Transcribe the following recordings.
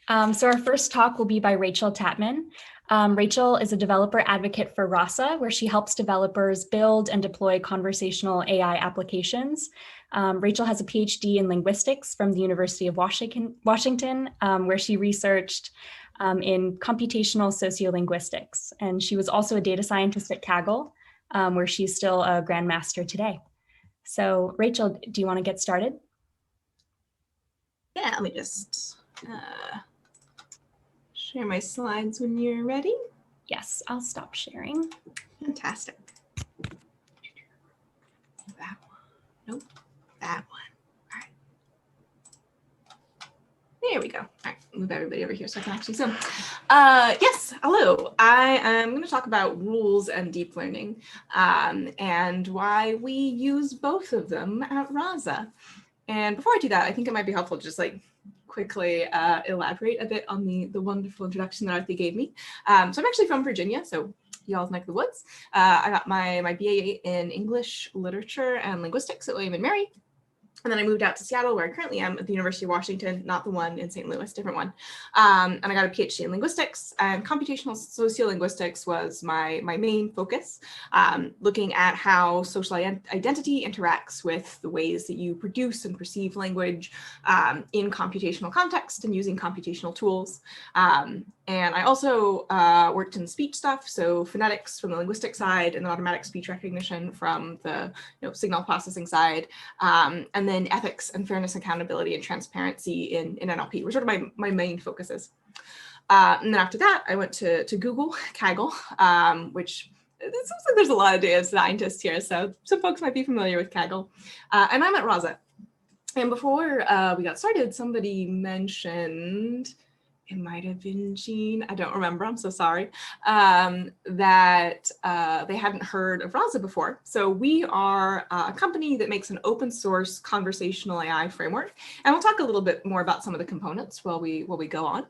So our first talk will be by Rachael Tatman. Rachael is a developer advocate for Rasa, where she helps developers build and deploy conversational AI applications. Rachael has a PhD in linguistics from the University of Washington, where she researched in computational sociolinguistics. And she was also a data scientist at Kaggle, where she's still a Grandmaster today. So Rachael, do you want to get started? Yeah, let me just share my slides when you're ready. Yes, I'll stop sharing. Fantastic. That one. Nope, that one. All right. There we go. All right, move everybody over here so I can actually zoom. Yes, hello. I am going to talk about rules and deep learning and why we use both of them at Rasa. And before I do that, I think it might be helpful to just quickly elaborate a bit on the wonderful introduction that Arthi gave me. So I'm actually from Virginia, so y'all's neck of the woods. I got my BA in English Literature and Linguistics at William and Mary. And then I moved out to Seattle, where I currently am at the University of Washington, not the one in St. Louis, different one. And I got a PhD in linguistics, and computational sociolinguistics was my main focus, looking at how social identity interacts with the ways that you produce and perceive language in computational context and using computational tools. And I also worked in speech stuff, so phonetics from the linguistic side and automatic speech recognition from the signal processing side, and then ethics and fairness, accountability, and transparency in NLP were sort of my main focuses. And then after that, I went to Google, Kaggle, which it seems like there's a lot of data scientists here, so some folks might be familiar with Kaggle. And I'm at Rasa. And before we got started, somebody mentioned, it might have been Jean, I don't remember, I'm so sorry, that they hadn't heard of Rasa before. So we are a company that makes an open source conversational AI framework. And we'll talk a little bit more about some of the components while we go on.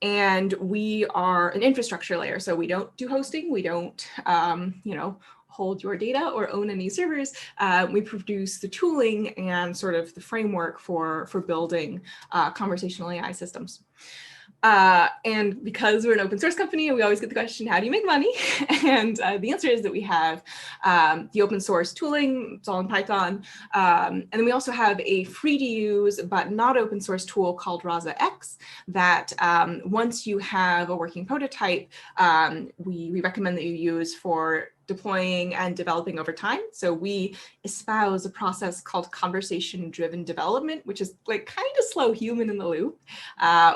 And we are an infrastructure layer. So we don't do hosting, we don't, hold your data or own any servers. We produce the tooling and sort of the framework for building conversational AI systems. And because we're an open source company, we always get the question, how do you make money? And the answer is that we have the open source tooling, it's all in Python. And then we also have a free to use, but not open source tool called Rasa X that once you have a working prototype, we recommend that you use for deploying and developing over time. So we espouse a process called conversation-driven development, which is kind of slow human in the loop,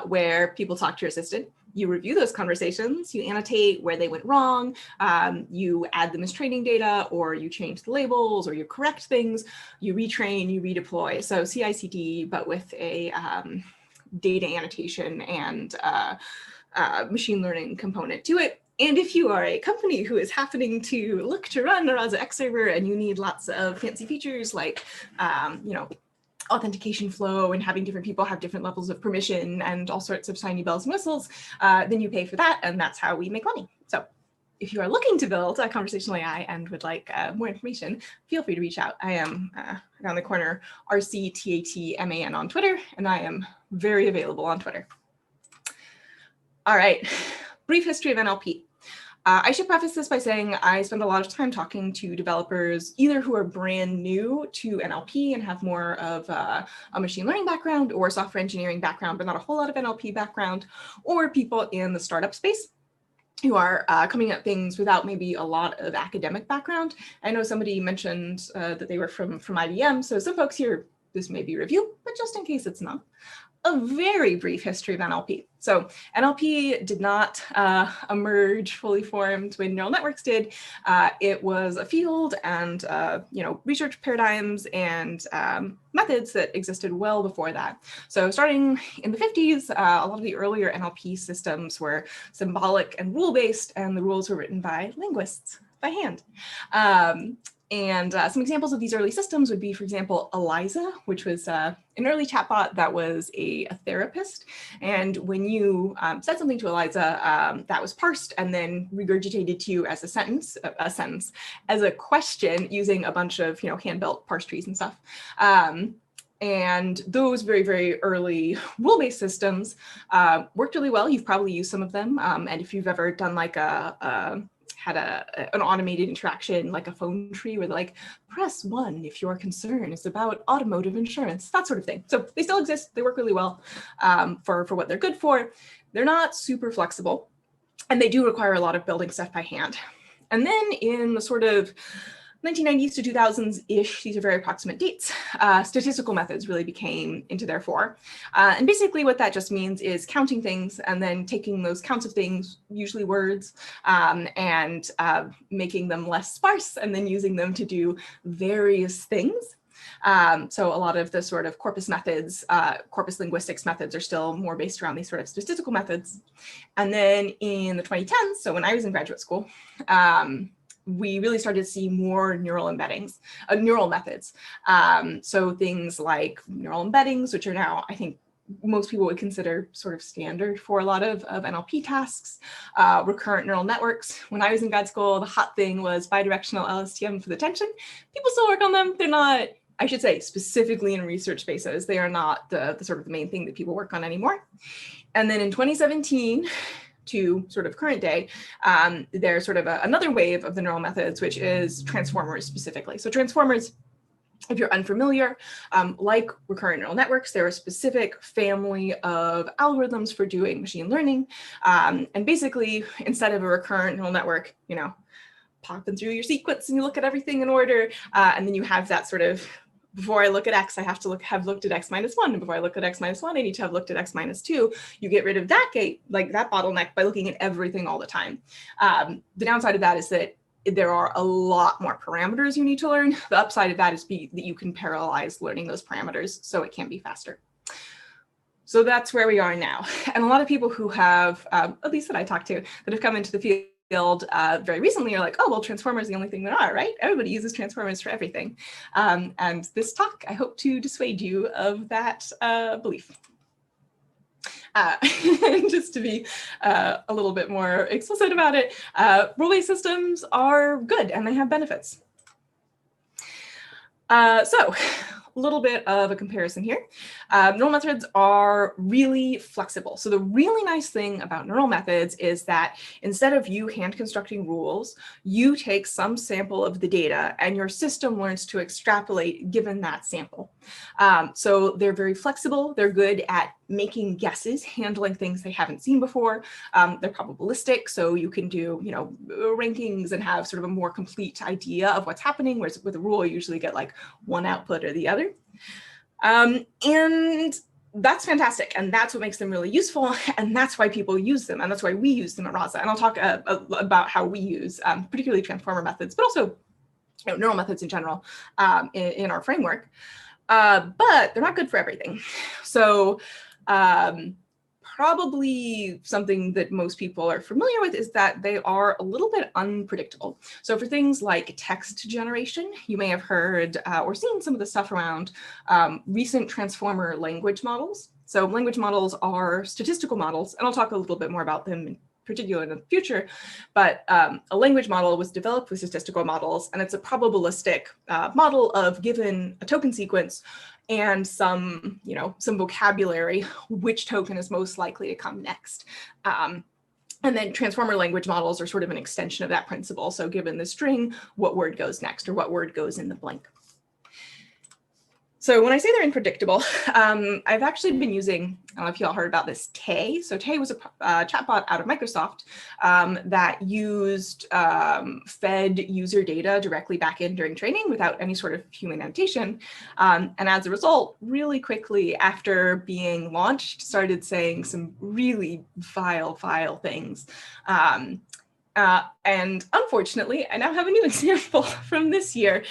where people talk to your assistant. You review those conversations, you annotate where they went wrong, you add them as training data, or you change the labels, or you correct things, you retrain, you redeploy. So CI/CD, but with a data annotation and machine learning component to it. And if you are a company who is happening to look to run a Rasa X server and you need lots of fancy features like, authentication flow and having different people have different levels of permission and all sorts of shiny bells and whistles, then you pay for that, and that's how we make money. So if you are looking to build a conversational AI and would like more information, feel free to reach out. I am around the corner, RCTATMAN on Twitter, and I am very available on Twitter. All right, brief history of NLP. I should preface this by saying I spend a lot of time talking to developers, either who are brand new to NLP and have more of a machine learning background or software engineering background, but not a whole lot of NLP background, or people in the startup space who are coming at things without maybe a lot of academic background. I know somebody mentioned that they were from IBM, so some folks here, this may be review, but just in case it's not. A very brief history of NLP. So NLP did not emerge fully formed when neural networks did. It was a field and research paradigms and methods that existed well before that. So starting in the 50s, a lot of the earlier NLP systems were symbolic and rule-based, and the rules were written by linguists by hand. And some examples of these early systems would be, for example, ELIZA, which was an early chatbot that was a therapist. And when you said something to ELIZA, that was parsed and then regurgitated to you as a sentence, as a question using a bunch of hand-built parse trees and stuff. And those very, very early rule-based systems worked really well. You've probably used some of them. And if you've ever done like an automated interaction, like a phone tree where they're like, press 1 if your concern is about automotive insurance, that sort of thing. So they still exist. They work really well for what they're good for. They're not super flexible, and they do require a lot of building stuff by hand. And then in the sort of 1990s to 2000s-ish, these are very approximate dates, statistical methods really became into their fore. And basically what that just means is counting things and then taking those counts of things, usually words, and making them less sparse and then using them to do various things. So a lot of the sort of corpus methods, corpus linguistics methods are still more based around these sort of statistical methods. And then in the 2010s, so when I was in graduate school, we really started to see more neural embeddings, neural methods. So things like neural embeddings, which are now, I think, most people would consider sort of standard for a lot of NLP tasks, recurrent neural networks. When I was in grad school, the hot thing was bidirectional LSTM for the attention. People still work on them. They're not, I should say, specifically in research spaces, they are not the sort of the main thing that people work on anymore. And then in 2017, to sort of current day, there's sort of another wave of the neural methods, which is transformers specifically. So transformers, if you're unfamiliar, like recurrent neural networks, they're a specific family of algorithms for doing machine learning. And basically, instead of a recurrent neural network, you know, popping through your sequence and you look at everything in order, and then you have that sort of, before I look at X, I have to have looked at X minus 1. And before I look at X minus 1, I need to have looked at X minus 2. You get rid of that gate, like that bottleneck, by looking at everything all the time. The downside of that is that there are a lot more parameters you need to learn. The upside of that is that you can parallelize learning those parameters, so it can be faster. So that's where we are now. And a lot of people who have, at least that I talked to, that have come into the field very recently are like, oh, well, transformers are the only thing there are, right? Everybody uses transformers for everything. And this talk, I hope to dissuade you of that belief. Just to be a little bit more explicit about it, rule-based systems are good and they have benefits. So a little bit of a comparison here. Neural methods are really flexible. So the really nice thing about neural methods is that instead of you hand constructing rules, you take some sample of the data and your system learns to extrapolate given that sample. So they're very flexible. They're good at making guesses, handling things they haven't seen before. They're probabilistic, so you can do, you know, rankings and have sort of a more complete idea of what's happening, whereas with a rule, you usually get like one output or the other. And that's fantastic. And that's what makes them really useful. And that's why people use them. And that's why we use them at Rasa. And I'll talk about how we use particularly transformer methods, but also, you know, neural methods in general in our framework. But they're not good for everything. So probably something that most people are familiar with is that they are a little bit unpredictable. So for things like text generation, you may have heard or seen some of the stuff around recent transformer language models. So language models are statistical models, and I'll talk a little bit more about them in particular in the future, but a language model was developed with statistical models, and it's a probabilistic model of, given a token sequence and some, you know, some vocabulary, which token is most likely to come next. And then transformer language models are sort of an extension of that principle. So given the string, what word goes next, or what word goes in the blank. So when I say they're unpredictable, I've actually been using, I don't know if you all heard about this, Tay. So Tay was a chatbot out of Microsoft that used fed user data directly back in during training without any sort of human annotation. And as a result, really quickly after being launched, started saying some really vile things. And unfortunately, I now have a new example from this year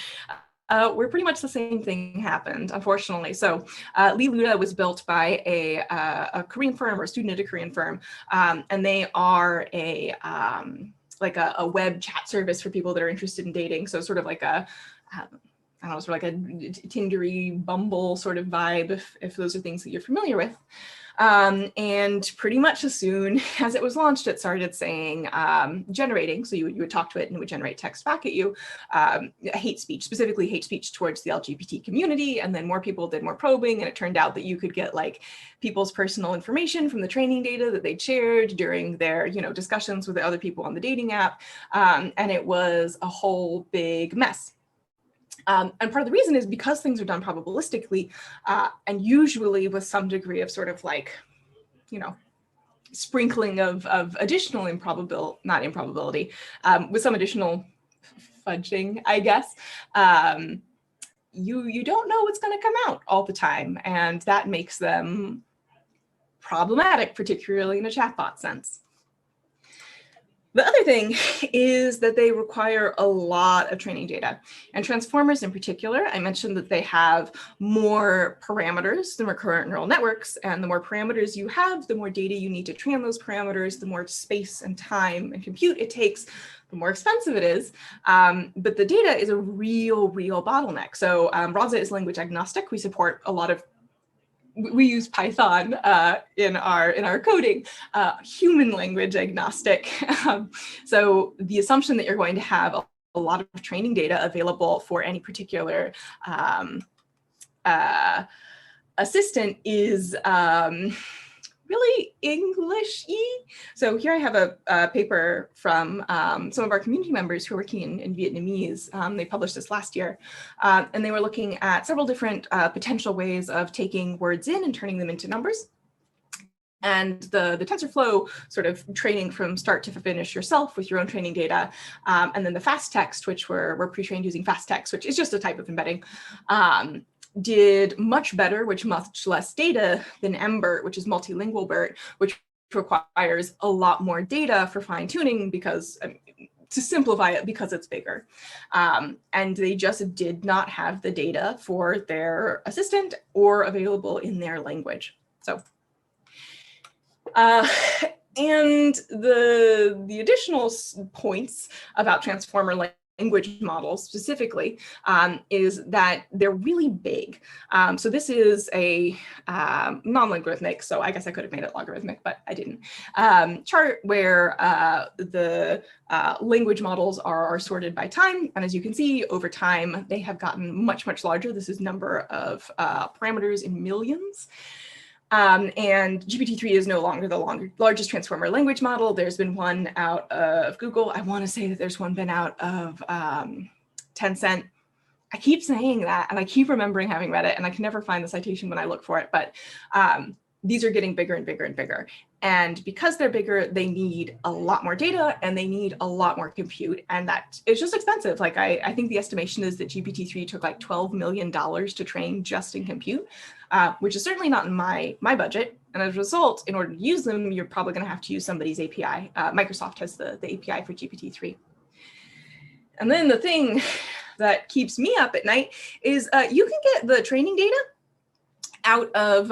where pretty much the same thing happened, unfortunately. So Lee Luda was built by a Korean firm, or a student at a Korean firm, and they are like a web chat service for people that are interested in dating. So sort of like a, I don't know, sort of like a Tindery, Bumble sort of vibe, if those are things that you're familiar with. And pretty much as soon as it was launched, it started saying generating. So you would talk to it and it would generate text back at you. Hate speech, specifically hate speech towards the LGBT community. And then more people did more probing. And it turned out that you could get like people's personal information from the training data that they'd shared during their discussions with the other people on the dating app. And it was a whole big mess. And part of the reason is because things are done probabilistically and usually with some degree of sort of like, sprinkling of additional improbability, with some additional fudging, I guess. You don't know what's going to come out all the time, and that makes them problematic, particularly in a chatbot sense. The other thing is that they require a lot of training data, and transformers in particular. I mentioned that they have more parameters than recurrent neural networks, and the more parameters you have, the more data you need to train those parameters, the more space and time and compute it takes, the more expensive it is. But the data is a real bottleneck. So Rasa is language agnostic. We support a lot of we use Python in our coding, human language agnostic. So the assumption that you're going to have a lot of training data available for any particular assistant is really English-y. So here I have a paper from some of our community members who are working in Vietnamese. They published this last year, and they were looking at several different potential ways of taking words in and turning them into numbers. And the TensorFlow sort of training from start to finish yourself with your own training data, and then the fast text, which we're pre-trained using fast text, which is just a type of embedding, did much better, which much less data than MBERT, which is multilingual BERT, which requires a lot more data for fine tuning because, to simplify it, because it's bigger. And they just did not have the data for their assistant or available in their language. So, and the additional points about transformer language models specifically is that they're really big. So this is a non-logarithmic, so I guess I could have made it logarithmic, but I didn't, chart where the language models are sorted by time. And as you can see, over time, they have gotten much larger. This is number of parameters in millions. And GPT-3 is no longer the largest transformer language model. There's been one out of Google. I want to say that there's one been out of Tencent. I keep saying that, and I keep remembering having read it, and I can never find the citation when I look for it. But these are getting bigger and bigger and bigger. And because they're bigger, they need a lot more data and they need a lot more compute. And that is just expensive. Like I think the estimation is that GPT-3 took like $12 million to train just in compute, which is certainly not in my budget. And as a result, in order to use them, you're probably going to have to use somebody's API. Microsoft has the API for GPT-3. And then the thing that keeps me up at night is you can get the training data out of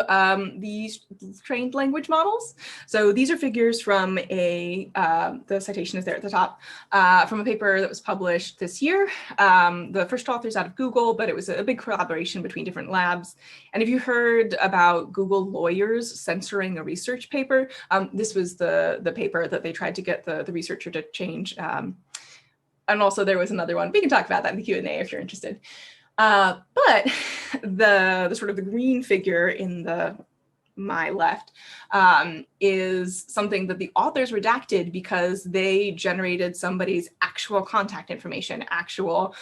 these trained language models. So these are figures from the citation is there at the top, from a paper that was published this year. The first author's out of Google, but it was a big collaboration between different labs. And if you heard about Google lawyers censoring a research paper, this was the paper that they tried to get the researcher to change. And also there was another one. We can talk about that in the Q&A if you're interested. But the sort of the green figure in my left is something that the authors redacted because they generated somebody's actual contact information, actual,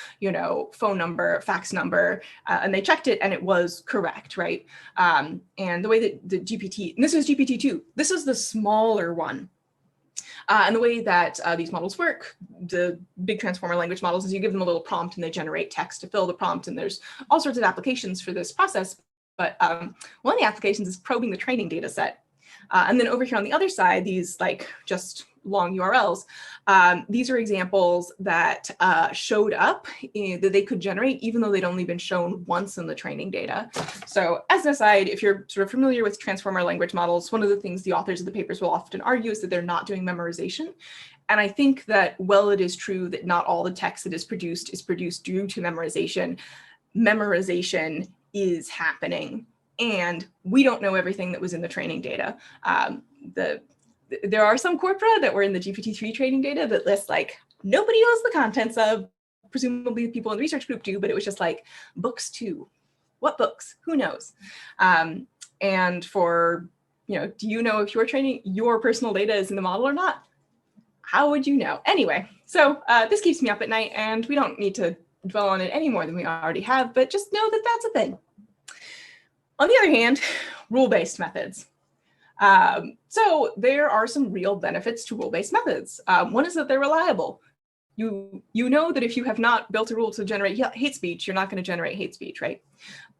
phone number, fax number, and they checked it and it was correct, right? And the way that the GPT, and this is GPT-2, this is the smaller one. And the way that these models work, the big transformer language models, is you give them a little prompt and they generate text to fill the prompt. And there's all sorts of applications for this process. But one of the applications is probing the training data set. And then over here on the other side, these just long URLs, these are examples that showed up that they could generate even though they'd only been shown once in the training data. So as an aside, if you're sort of familiar with transformer language models, one of the things the authors of the papers will often argue is that they're not doing memorization. And I think that while it is true that not all the text that is produced due to memorization, memorization is happening and we don't know everything that was in the training data. There are some corpora that were in the GPT-3 training data that list like, nobody knows the contents of, presumably people in the research group do, but it was just like, books 2. What books? Who knows? And for, do you know if your personal data is in the model or not? How would you know? Anyway, so this keeps me up at night, and we don't need to dwell on it any more than we already have, but just know that that's a thing. On the other hand, rule-based methods. So there are some real benefits to rule-based methods. One is that they're reliable. You know that if you have not built a rule to generate hate speech, you're not going to generate hate speech, right?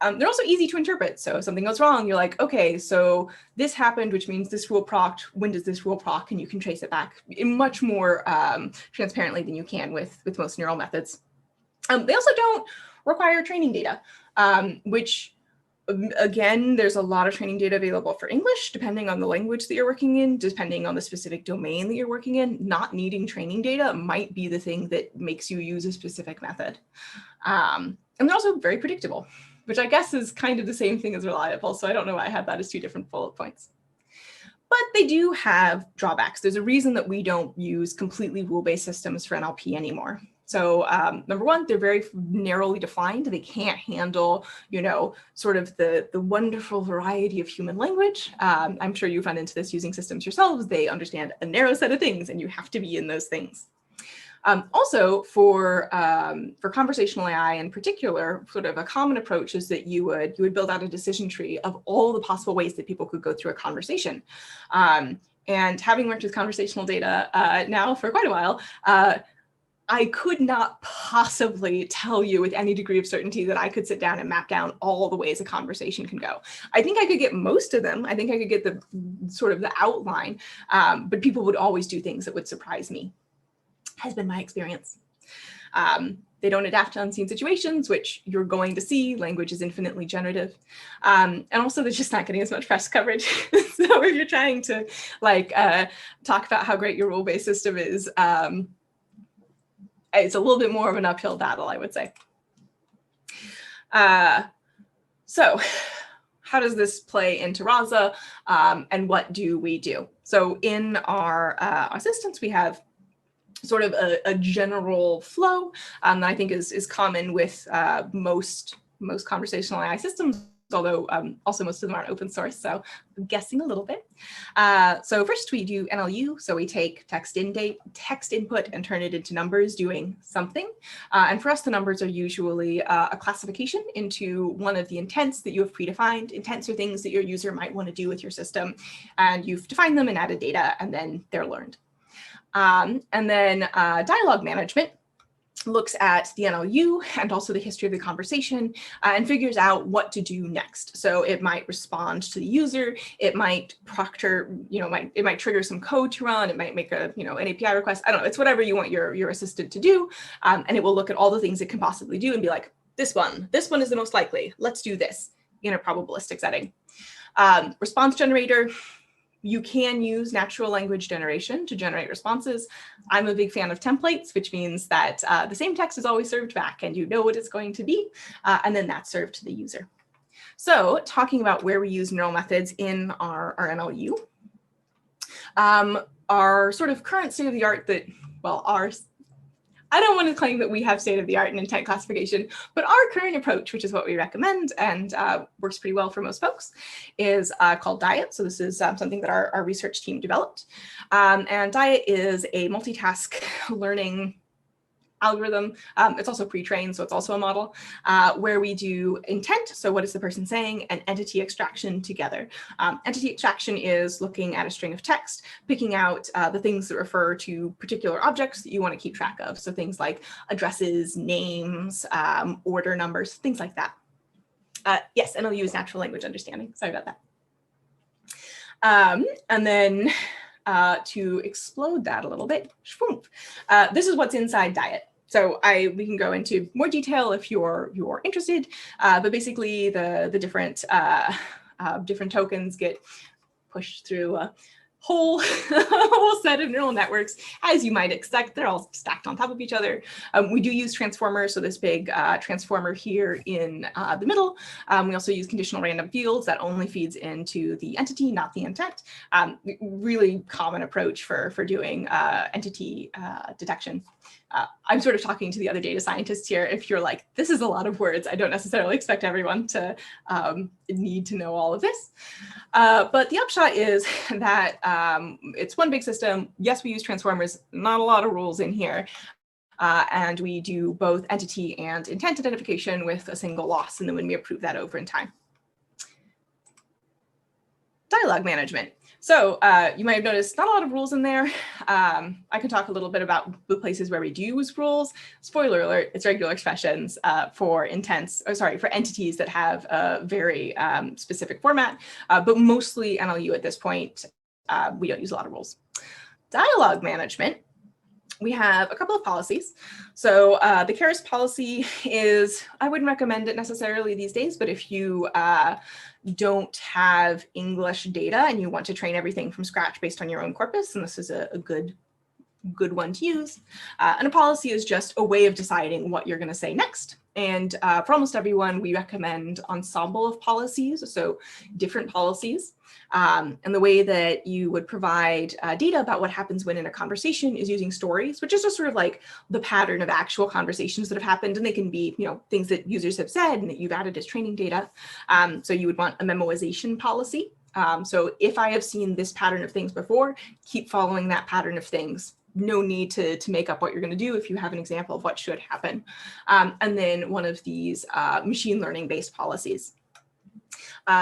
They're also easy to interpret. So if something goes wrong, you're like, okay, so this happened, which means this rule procced. When does this rule proc? And you can trace it back much more transparently than you can with most neural methods. They also don't require training data, which, again, there's a lot of training data available for English, depending on the language that you're working in, depending on the specific domain that you're working in. Not needing training data might be the thing that makes you use a specific method. And they're also very predictable, which I guess is kind of the same thing as reliable. So I don't know why I had that as 2 different bullet points. But they do have drawbacks. There's a reason that we don't use completely rule-based systems for NLP anymore. So number one, they're very narrowly defined. They can't handle, sort of the wonderful variety of human language. I'm sure you've run into this using systems yourselves. They understand a narrow set of things, and you have to be in those things. Also, for conversational AI in particular, sort of a common approach is that you would build out a decision tree of all the possible ways that people could go through a conversation. And having worked with conversational data now for quite a while, I could not possibly tell you with any degree of certainty that I could sit down and map down all the ways a conversation can go. I think I could get most of them. I think I could get the sort of the outline, but people would always do things that would surprise me, has been my experience. They don't adapt to unseen situations, which you're going to see. Language is infinitely generative. And also they're just not getting as much press coverage. So if you're trying to talk about how great your rule-based system is, it's a little bit more of an uphill battle, I would say. So how does this play into Rasa, and what do we do? So in our assistance, we have sort of a general flow that I think is common with most conversational AI systems, although also most of them aren't open source, so I'm guessing a little bit. So first we do NLU, so we take text input and turn it into numbers doing something. And for us, the numbers are usually a classification into one of the intents that you have predefined. Intents are things that your user might want to do with your system, and you've defined them and added data, and then they're learned. And then dialogue management looks at the NLU and also the history of the conversation and figures out what to do next. So it might respond to the user, it might proctor, it might trigger some code to run, it might make a, an API request. I don't know, it's whatever you want your assistant to do. And it will look at all the things it can possibly do and be like, this one is the most likely, let's do this in a probabilistic setting. Response generator, you can use natural language generation to generate responses. I'm a big fan of templates, which means that the same text is always served back and you know what it's going to be, and then that's served to the user. So talking about where we use neural methods in our NLU, our sort of current state of the art I don't want to claim that we have state-of-the-art in intent classification, but our current approach, which is what we recommend and works pretty well for most folks, is called DIET. So this is something that our research team developed. And DIET is a multitask learning algorithm. It's also pre-trained, so it's also a model where we do intent, so what is the person saying, and entity extraction together. Entity extraction is looking at a string of text, picking out the things that refer to particular objects that you want to keep track of. So things like addresses, names, order numbers, things like that. Yes, NLU is natural language understanding. Sorry about that. And then to explode that a little bit, this is what's inside DIET. So we can go into more detail if you're interested, but basically the different tokens get pushed through a whole, whole set of neural networks, as you might expect. They're all stacked on top of each other. We do use transformers, so this big transformer here in the middle. We also use conditional random fields that only feeds into the entity, not the intent. Really common approach for doing entity detection. I'm sort of talking to the other data scientists here. If you're like, this is a lot of words, I don't necessarily expect everyone to need to know all of this. But the upshot is that it's one big system. Yes, we use transformers, not a lot of rules in here. And we do both entity and intent identification with a single loss. And then when we approve that over in time. Dialogue management. So you might have noticed not a lot of rules in there. I can talk a little bit about the places where we do use rules. Spoiler alert, it's regular expressions for entities that have a very specific format, but mostly NLU at this point, we don't use a lot of rules. Dialogue management. We have a couple of policies. So the Keras policy is, I wouldn't recommend it necessarily these days, but if you don't have English data and you want to train everything from scratch based on your own corpus, and this is a good one to use. And a policy is just a way of deciding what you're going to say next. And for almost everyone, we recommend ensemble of policies, so different policies. And the way that you would provide data about what happens when in a conversation is using stories, which is just sort of like the pattern of actual conversations that have happened. And they can be, things that users have said and that you've added as training data. So you would want a memoization policy. So if I have seen this pattern of things before, keep following that pattern of things. No need to make up what you're going to do if you have an example of what should happen. And then one of these machine learning based policies.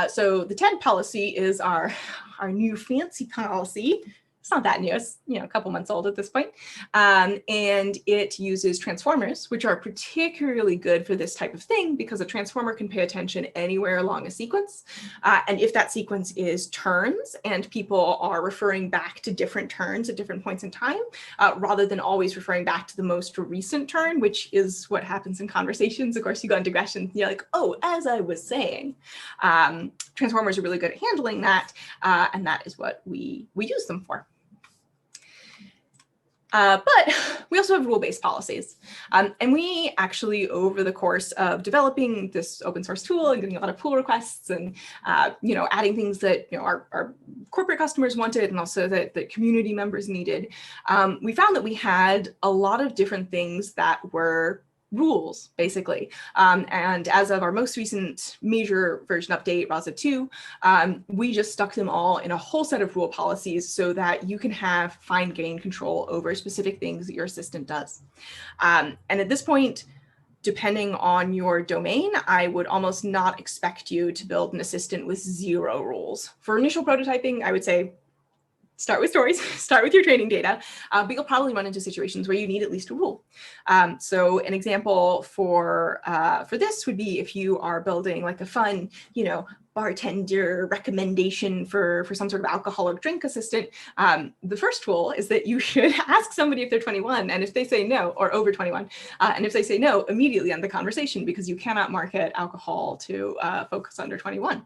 So the TED policy is our new fancy policy. It's not that new, it's a couple months old at this point. And it uses transformers, which are particularly good for this type of thing because a transformer can pay attention anywhere along a sequence. And if that sequence is turns and people are referring back to different turns at different points in time, rather than always referring back to the most recent turn, which is what happens in conversations. Of course, you go into digression, you're like, oh, as I was saying, transformers are really good at handling that. And that is what we use them for. But we also have rule-based policies. And we actually, over the course of developing this open source tool and getting a lot of pull requests and, adding things that our corporate customers wanted and also that the community members needed, we found that we had a lot of different things that were rules, basically. And as of our most recent major version update, Rasa 2, we just stuck them all in a whole set of rule policies so that you can have fine-grained control over specific things that your assistant does. And at this point, depending on your domain, I would almost not expect you to build an assistant with 0 rules. For initial prototyping, I would say, start with stories, start with your training data, but you'll probably run into situations where you need at least a rule. So an example for this would be if you are building like a fun, bartender recommendation for some sort of alcoholic drink assistant. The first rule is that you should ask somebody if they're 21, and if they say no, or over 21, and if they say no, immediately end the conversation because you cannot market alcohol to folks under 21.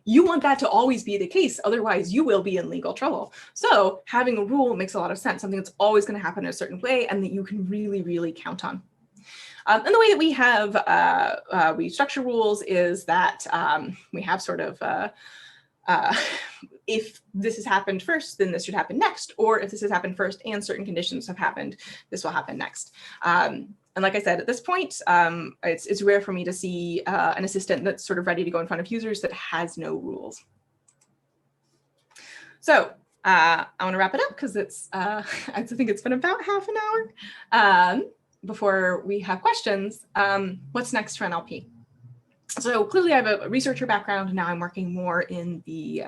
You want that to always be the case, otherwise you will be in legal trouble. So having a rule makes a lot of sense, something that's always going to happen in a certain way and that you can really, really count on. And the way that we have, we structure rules is that we have sort of, if this has happened first, then this should happen next, or if this has happened first and certain conditions have happened, this will happen next. And like I said, at this point, it's rare for me to see an assistant that's sort of ready to go in front of users that has no rules. So I want to wrap it up because it's, I think it's been about half an hour before we have questions. What's next for NLP? So clearly I have a researcher background. Now I'm working more in the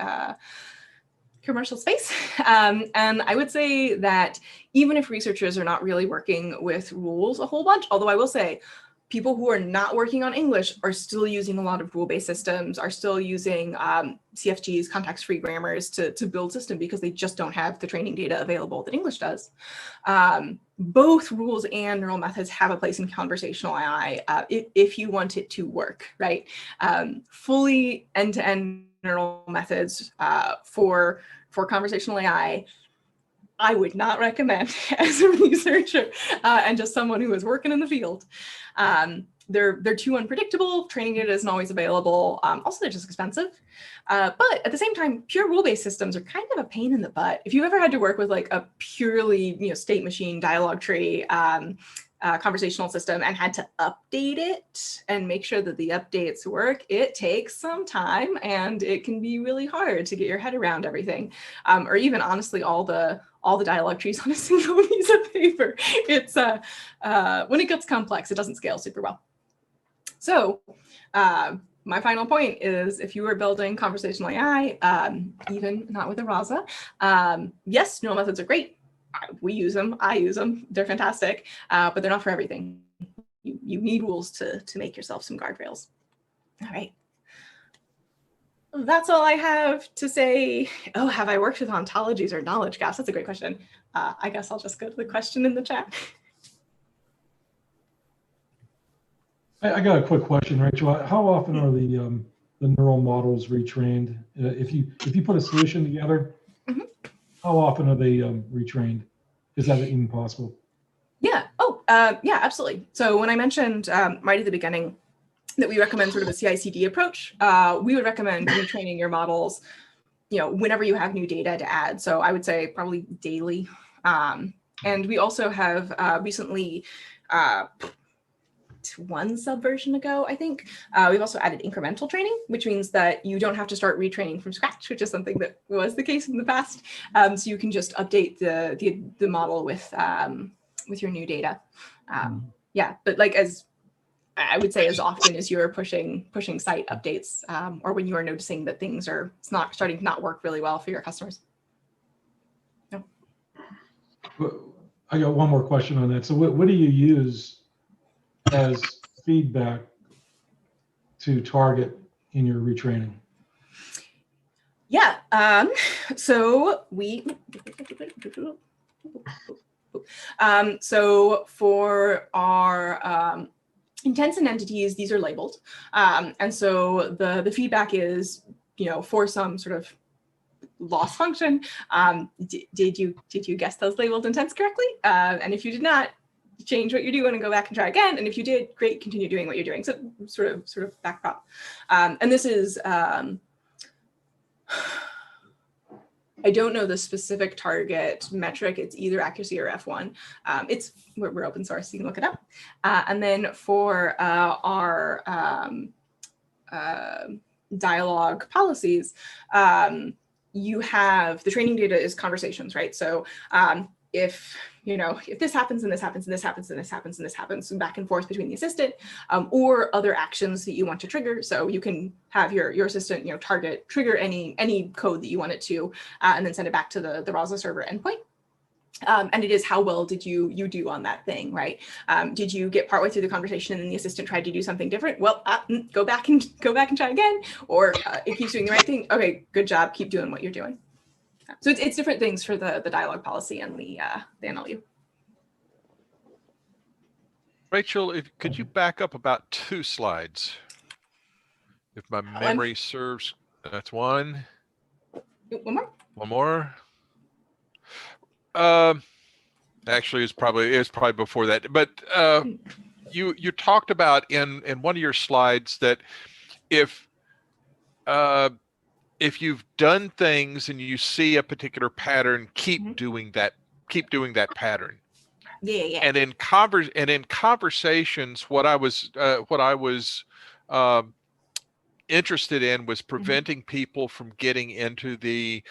commercial space. And I would say that even if researchers are not really working with rules a whole bunch, although I will say people who are not working on English are still using a lot of rule-based systems, are still using CFGs, context-free grammars to build systems because they just don't have the training data available that English does. Both rules and neural methods have a place in conversational AI if you want it to work, right? Fully end-to-end neural methods for conversational AI, I would not recommend as a researcher and just someone who is working in the field. They're too unpredictable. Training data isn't always available. Also, they're just expensive. But at the same time, pure rule-based systems are kind of a pain in the butt. If you've ever had to work with like a purely state machine dialogue tree conversational system and had to update it and make sure that the updates work, it takes some time and it can be really hard to get your head around everything. Or even honestly, all the dialogue trees on a single piece of paper. It's when it gets complex, it doesn't scale super well. So my final point is, if you are building conversational AI, even not with a Rasa, yes, neural methods are great. We use them. I use them. They're fantastic, but they're not for everything. You need rules to make yourself some guardrails. All right. That's all I have to say. Oh, have I worked with ontologies or knowledge gaps? That's a great question. I guess I'll just go to the question in the chat. I got a quick question, Rachel. How often are the neural models retrained? If you put a solution together, how often are they retrained? Is that even possible? Yeah. Oh, yeah, absolutely. So when I mentioned right at the beginning that we recommend sort of a CI/CD approach, we would recommend retraining your models, whenever you have new data to add. So I would say probably daily. And we also have recently, one subversion ago, I think, we've also added incremental training, which means that you don't have to start retraining from scratch, which is something that was the case in the past. So you can just update the model with your new data. Yeah, but like as I would say, as often as you're pushing site updates, or when you are noticing that things are starting to not work really well for your customers. No. I got one more question on that. So what do you use as feedback to target in your retraining? Yeah. So so for our intents and entities, these are labeled. And so the feedback is, for some sort of loss function, did you guess those labeled intents correctly? And if you did not, change what you're doing and go back and try again. And if you did, great, continue doing what you're doing. So sort of back prop. And this is, I don't know the specific target metric. It's either accuracy or F1. We're open source, so you can look it up. And then for our dialogue policies, you have the training data is conversations, right? So if this happens and this happens and this happens and this happens and this happens, and back and forth between the assistant, or other actions that you want to trigger. So you can have your assistant, trigger any code that you want it to, and then send it back to the Rasa server endpoint. And it is, how well did you do on that thing, right? Did you get partway through the conversation and then the assistant tried to do something different? Well, go back and try again. Or it keeps doing the right thing. Okay, good job. Keep doing what you're doing. So it's different things for the dialogue policy and the NLU. Rachel, could you back up about 2 slides? If my memory serves, that's one. One more? One more. Actually, it's probably before that. But you talked about in one of your slides that if you've done things and you see a particular pattern, keep doing that pattern. Yeah. And in conversations, what I was interested in was preventing people from getting into the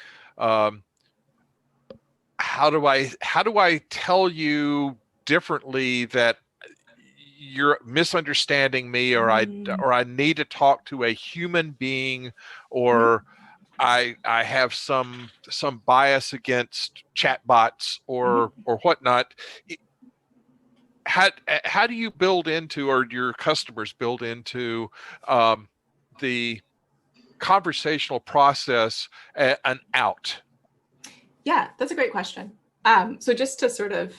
how do I tell you differently that you're misunderstanding me, or I need to talk to a human being, or I have some bias against chatbots or whatnot. How do you build into, or do your customers build into the conversational process an out? Yeah, that's a great question. So just to sort of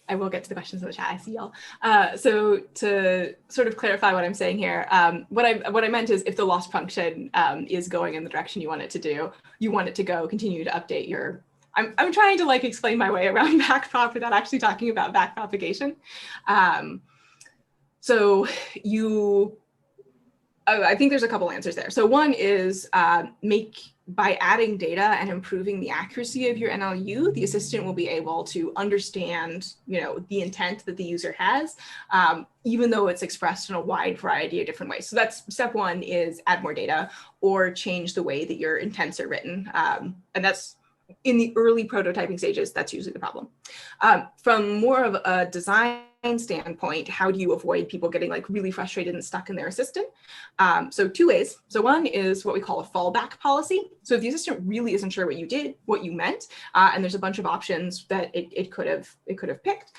I will get to the questions in the chat. I see y'all. So to sort of clarify what I'm saying here, what I meant is if the loss function is going in the direction you want it to do, you want it to go, continue to update your. I'm trying to like explain my way around backprop without actually talking about backpropagation. So you. I think there's a couple answers there. So one is by adding data and improving the accuracy of your NLU, the assistant will be able to understand, the intent that the user has, even though it's expressed in a wide variety of different ways. So that's step one, is add more data or change the way that your intents are written. And that's in the early prototyping stages, that's usually the problem. From more of a design standpoint, how do you avoid people getting like really frustrated and stuck in their assistant? So two ways. So one is what we call a fallback policy. So if the assistant really isn't sure what you did, what you meant, and there's a bunch of options that it could have picked,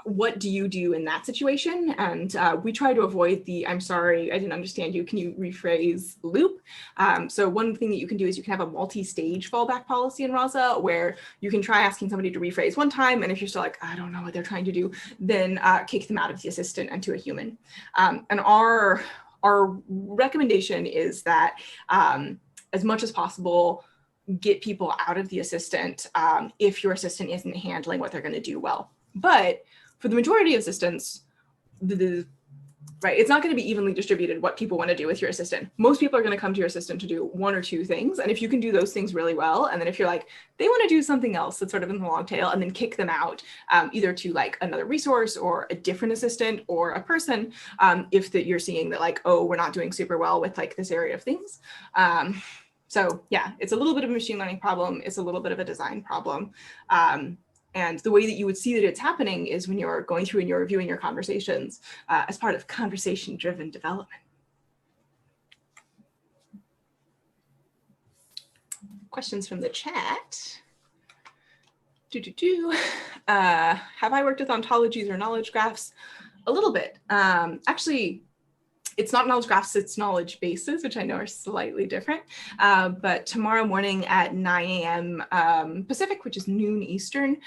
what do you do in that situation? And we try to avoid the "I'm sorry, I didn't understand you, can you rephrase" loop. So one thing that you can do is you can have a multi-stage fallback policy in Rasa, where you can try asking somebody to rephrase one time, and if you're still like, I don't know what they're trying to do, then kick them out of the assistant and to a human. And our recommendation is that as much as possible, get people out of the assistant if your assistant isn't handling what they're going to do well. But for the majority of assistants, right, it's not going to be evenly distributed what people want to do with your assistant. Most people are going to come to your assistant to do one or two things. And if you can do those things really well, and then if you're like, they want to do something else that's sort of in the long tail, and then kick them out either to like another resource or a different assistant or a person, if that you're seeing that like, oh, we're not doing super well with like this area of things. So yeah, it's a little bit of a machine learning problem. It's a little bit of a design problem. And the way that you would see that it's happening is when you're going through and you're reviewing your conversations as part of conversation-driven development. Questions from the chat. Have I worked with ontologies or knowledge graphs? A little bit. Actually, it's not knowledge graphs, it's knowledge bases, which I know are slightly different. But tomorrow morning at 9 a.m. Pacific, which is noon Eastern,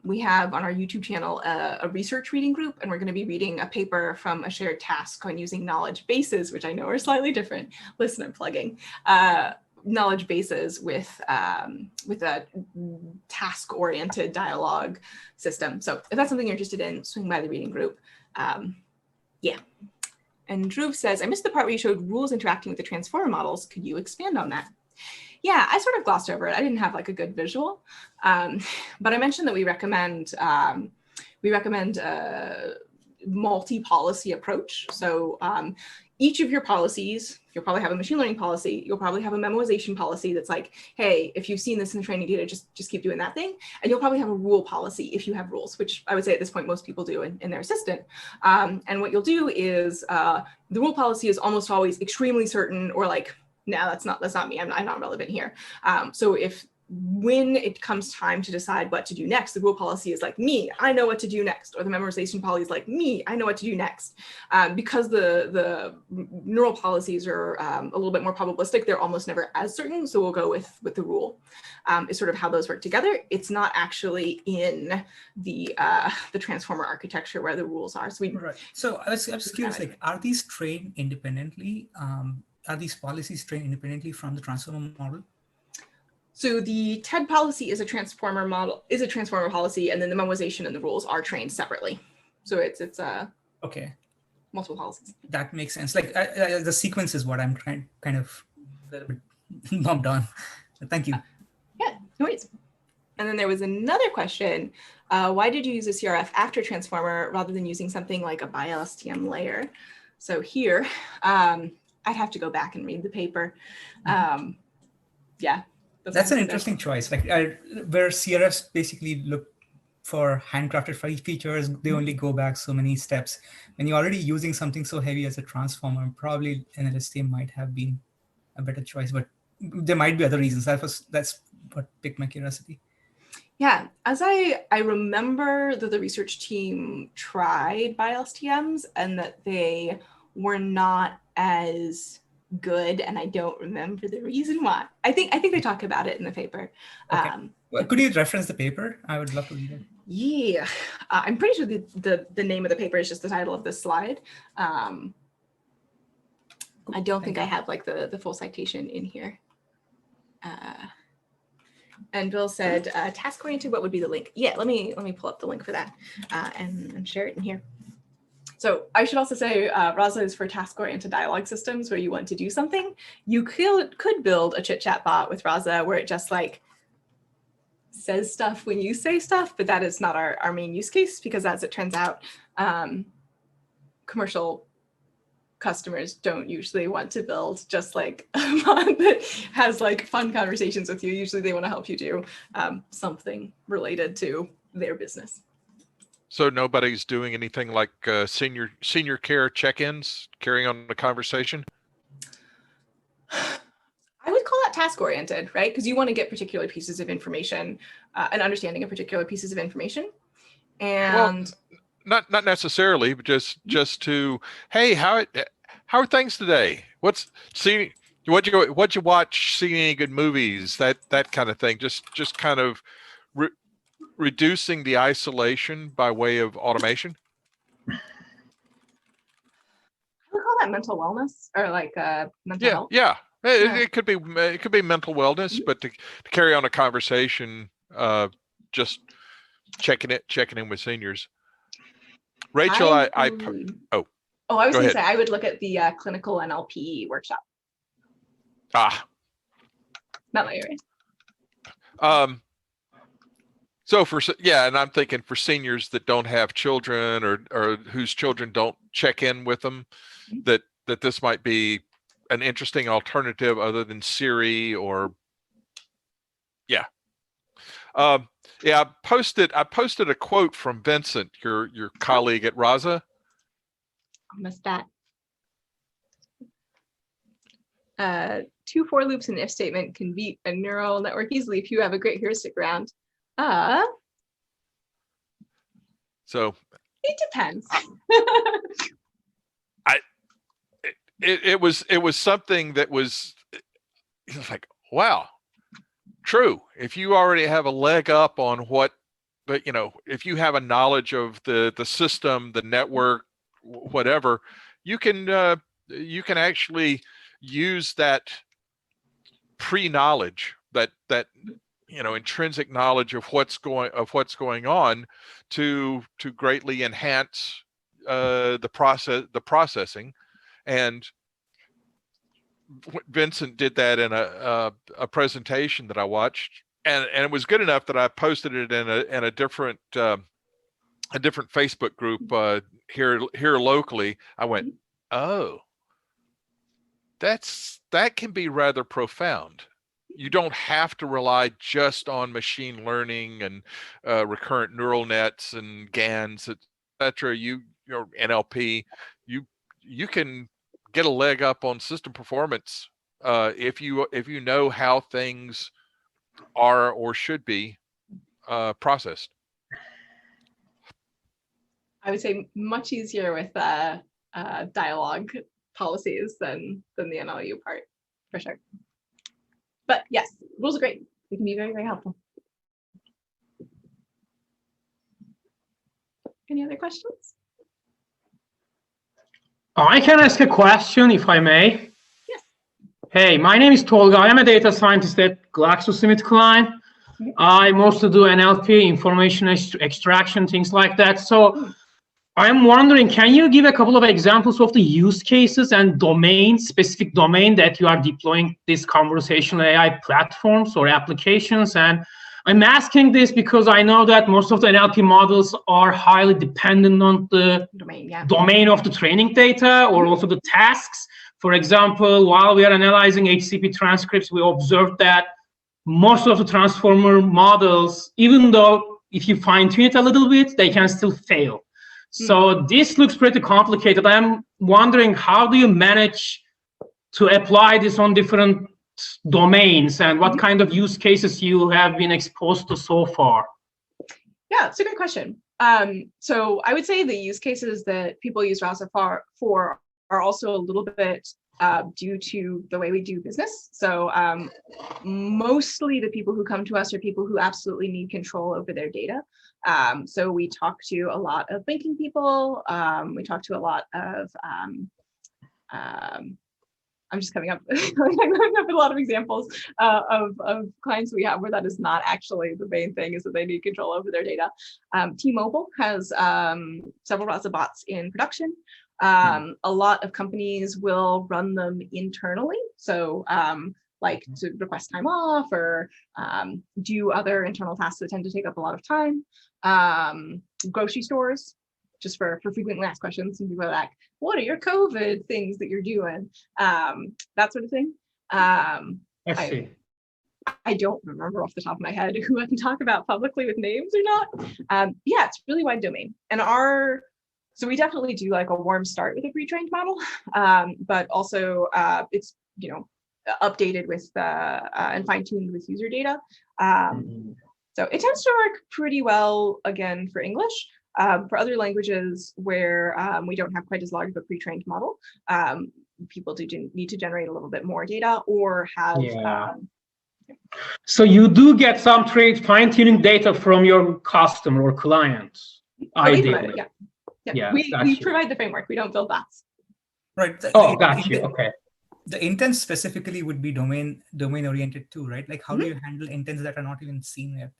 we have on our YouTube channel a research reading group, and we're going to be reading a paper from a shared task on using knowledge bases, which I know are slightly different. Listen, I'm plugging. Knowledge bases with a task-oriented dialogue system. So if that's something you're interested in, swing by the reading group. Yeah. And Dhruv says, I missed the part where you showed rules interacting with the transformer models. Could you expand on that? Yeah, I sort of glossed over it. I didn't have like a good visual, but I mentioned that we recommend a multi-policy approach. So each of your policies, you'll probably have a machine learning policy, you'll probably have a memoization policy that's like, hey, if you've seen this in the training data, just keep doing that thing. And you'll probably have a rule policy if you have rules, which I would say at this point, most people do in their assistant. And what you'll do is the rule policy is almost always extremely certain, or like, no, that's not me, I'm not relevant here. So when it comes time to decide what to do next, the rule policy is like, me, I know what to do next, or the memorization policy is like, me, I know what to do next. Because the neural policies are a little bit more probabilistic, they're almost never as certain, so we'll go with the rule. Is sort of how those work together. It's not actually in the transformer architecture where the rules are. So right. So I was curious, like, are these trained independently? Are these policies trained independently from the transformer model? So the TED policy is a transformer policy, and then the memoization and the rules are trained separately. So it's okay, multiple policies. That makes sense. Like the sequence is what I'm trying kind of a little bit bumped on. Thank you. Yeah, no worries. And then there was another question. Why did you use a CRF after transformer rather than using something like a BiLSTM layer? So here, I'd have to go back and read the paper. Yeah. That's an interesting choice. Like where CRFs basically look for handcrafted features, they only go back so many steps. When you're already using something so heavy as a transformer, probably an LSTM might have been a better choice, but there might be other reasons. That's what piqued my curiosity. Yeah, as I remember that the research team tried BiLSTMs and that they were not as good, and I don't remember the reason why. I think they talk about it in the paper. Okay. Well, could you reference the paper? I would love to read it. Yeah, I'm pretty sure the name of the paper is just the title of this slide. I don't think I have like the full citation in here. And Bill said, task-oriented, what would be the link? Yeah, let me pull up the link for that and share it in here. So I should also say Rasa is for task-oriented dialogue systems where you want to do something. You could build a chit-chat bot with Rasa where it just like says stuff when you say stuff, but that is not our main use case because as it turns out, commercial customers don't usually want to build just like a bot that has like fun conversations with you. Usually they want to help you do something related to their business. So nobody's doing anything like senior care check-ins, carrying on the conversation? I would call that task-oriented, right? Because you want to get particular pieces of information, an understanding of particular pieces of information. And well, not necessarily, but just to, hey, how are things today? What'd you watch? Seen any good movies? That kind of thing. Just kind of reducing the isolation by way of automation. I would call that mental wellness or like mental health. Yeah. It could be mental wellness, but to carry on a conversation, just checking in with seniors. Rachel, I was going to say I would look at the clinical NLP workshop. Not my area. So and I'm thinking for seniors that don't have children or whose children don't check in with them, that this might be an interesting alternative other than Siri or I posted a quote from Vincent, your colleague at Rasa. I missed that. 2 for loops and if statement can beat a neural network easily if you have a great heuristic round. So it depends. It was something that was like, wow, true. If you already have a leg up on but if you have a knowledge of the system, the network, whatever, you can actually use that pre-knowledge, that intrinsic knowledge of what's going on to greatly enhance the processing. And Vincent did that in a presentation that I watched, and it was good enough that I posted it in a different Facebook group here locally. I went, oh, that can be rather profound. You don't have to rely just on machine learning and recurrent neural nets and GANs, etc. Your NLP, you can get a leg up on system performance if you know how things are or should be processed. I would say much easier with dialogue policies than the NLU part, for sure. But yes, rules are great. They can be very, very helpful. Any other questions? I can ask a question if I may. Yes. Hey, my name is Tolga. I'm a data scientist at GlaxoSmithKline. I mostly do NLP, information extraction, things like that. So I'm wondering, can you give a couple of examples of the use cases and specific domain that you are deploying these conversational AI platforms or applications? And I'm asking this because I know that most of the NLP models are highly dependent on the domain of the training data or also the tasks. For example, while we are analyzing HCP transcripts, we observed that most of the transformer models, even though if you fine tune it a little bit, they can still fail. So this looks pretty complicated. I'm wondering, how do you manage to apply this on different domains, and what kind of use cases you have been exposed to so far? Yeah, it's a great question. So I would say the use cases that people use Rasa for are also a little bit due to the way we do business. So mostly the people who come to us are people who absolutely need control over their data. So we talk to a lot of banking people. We talk to a lot of, I'm just coming up, coming up with a lot of examples of clients we have where that is not actually the main thing, is that they need control over their data. T-Mobile has several Rasa bots in production. A lot of companies will run them internally. So like to request time off or do other internal tasks that tend to take up a lot of time. Grocery stores, just for frequently asked questions, and people are like, what are your COVID things that you're doing? That sort of thing. I see. I don't remember off the top of my head who I can talk about publicly with names or not. Yeah, it's really wide domain. And so we definitely do like a warm start with a pre-trained model, but also it's, you know, updated with and fine-tuned with user data. So it tends to work pretty well, again, for English. For other languages where we don't have quite as large of a pre-trained model, people do need to generate a little bit more data or have. So you do get some fine-tuning data from your customer or client, ideally. Yeah. We provide the framework. We don't build bots. Right. Got you. Okay. The intents specifically would be domain oriented too, right? Like how do you handle intents that are not even seen yet?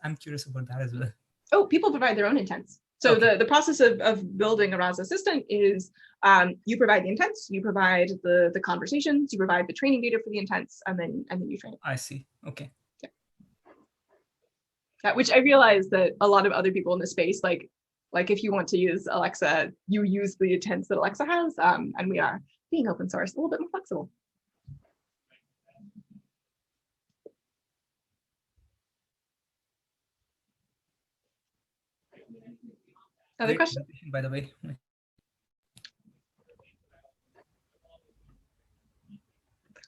I'm curious about that as well. Oh, people provide their own intents. So okay. the process of building a Rasa assistant is you provide the intents, you provide the conversations, you provide the training data for the intents, and then you train it. I see. Okay. Yeah. Which I realize that a lot of other people in the space, like if you want to use Alexa, you use the intents that Alexa has, and we are being open source a little bit more flexible. Other questions? By the way.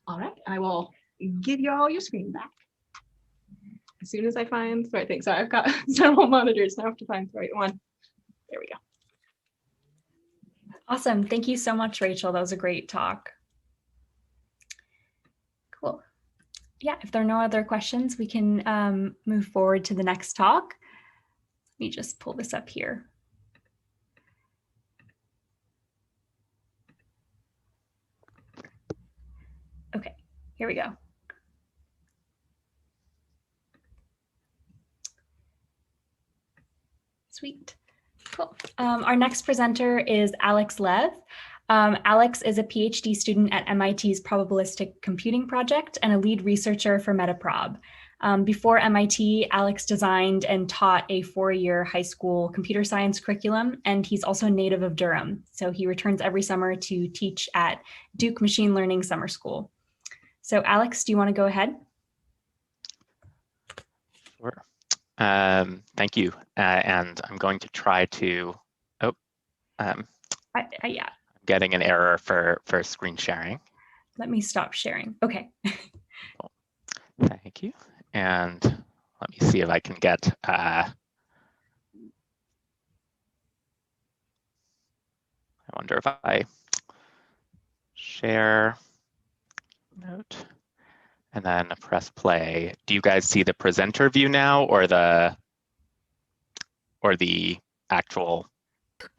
All right, I will give you all your screen back as soon as I find the right thing. So I've got several monitors now. I have to find the right one. There we go. Awesome. Thank you so much, Rachel. That was a great talk. Cool. Yeah, if there are no other questions, we can move forward to the next talk. Let me just pull this up here. Okay, here we go. Sweet. Cool. Our next presenter is Alex Lev. Alex is a PhD student at MIT's Probabilistic Computing Project and a lead researcher for Metaprob. Before MIT, Alex designed and taught a 4-year high school computer science curriculum, and he's also a native of Durham. So he returns every summer to teach at Duke Machine Learning Summer School. So Alex, do you want to go ahead? Sure. Thank you. And I'm going to try to, yeah. I'm getting an error for screen sharing. Let me stop sharing. Okay. Cool. Thank you. And let me see if I can get, I wonder if I share note and then press play. Do you guys see the presenter view now or the actual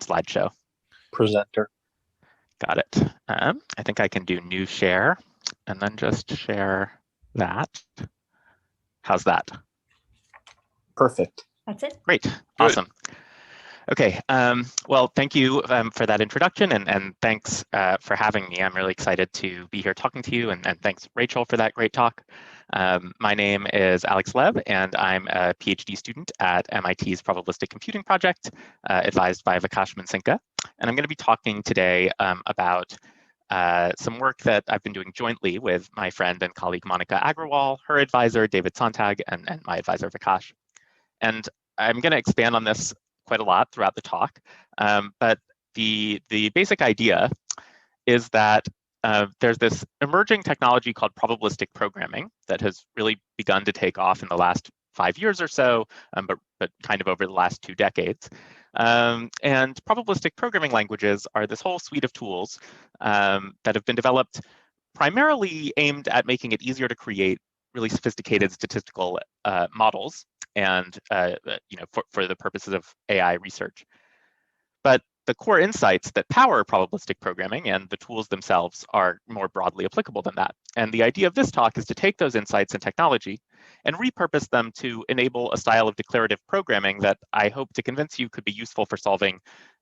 slideshow? Presenter. Got it. I think I can do new share and then just share that. How's that? Perfect. That's it. Great. Good. Awesome. Okay. Well, thank you for that introduction, and thanks for having me. I'm really excited to be here talking to you, and thanks, Rachel, for that great talk. My name is Alex Lev, and I'm a PhD student at MIT's Probabilistic Computing Project, advised by Vikas Mansinka. And I'm going to be talking today about some work that I've been doing jointly with my friend and colleague Monica Agrawal, her advisor David Sontag, and my advisor Vikas. And I'm going to expand on this quite a lot throughout the talk, but the basic idea is that there's this emerging technology called probabilistic programming that has really begun to take off in the last 5 years or so, but kind of over the last 2 decades, And probabilistic programming languages are this whole suite of tools that have been developed primarily aimed at making it easier to create really sophisticated statistical models and for the purposes of AI research. But the core insights that power probabilistic programming and the tools themselves are more broadly applicable than that. And the idea of this talk is to take those insights and technology and repurpose them to enable a style of declarative programming that I hope to convince you could be useful for solving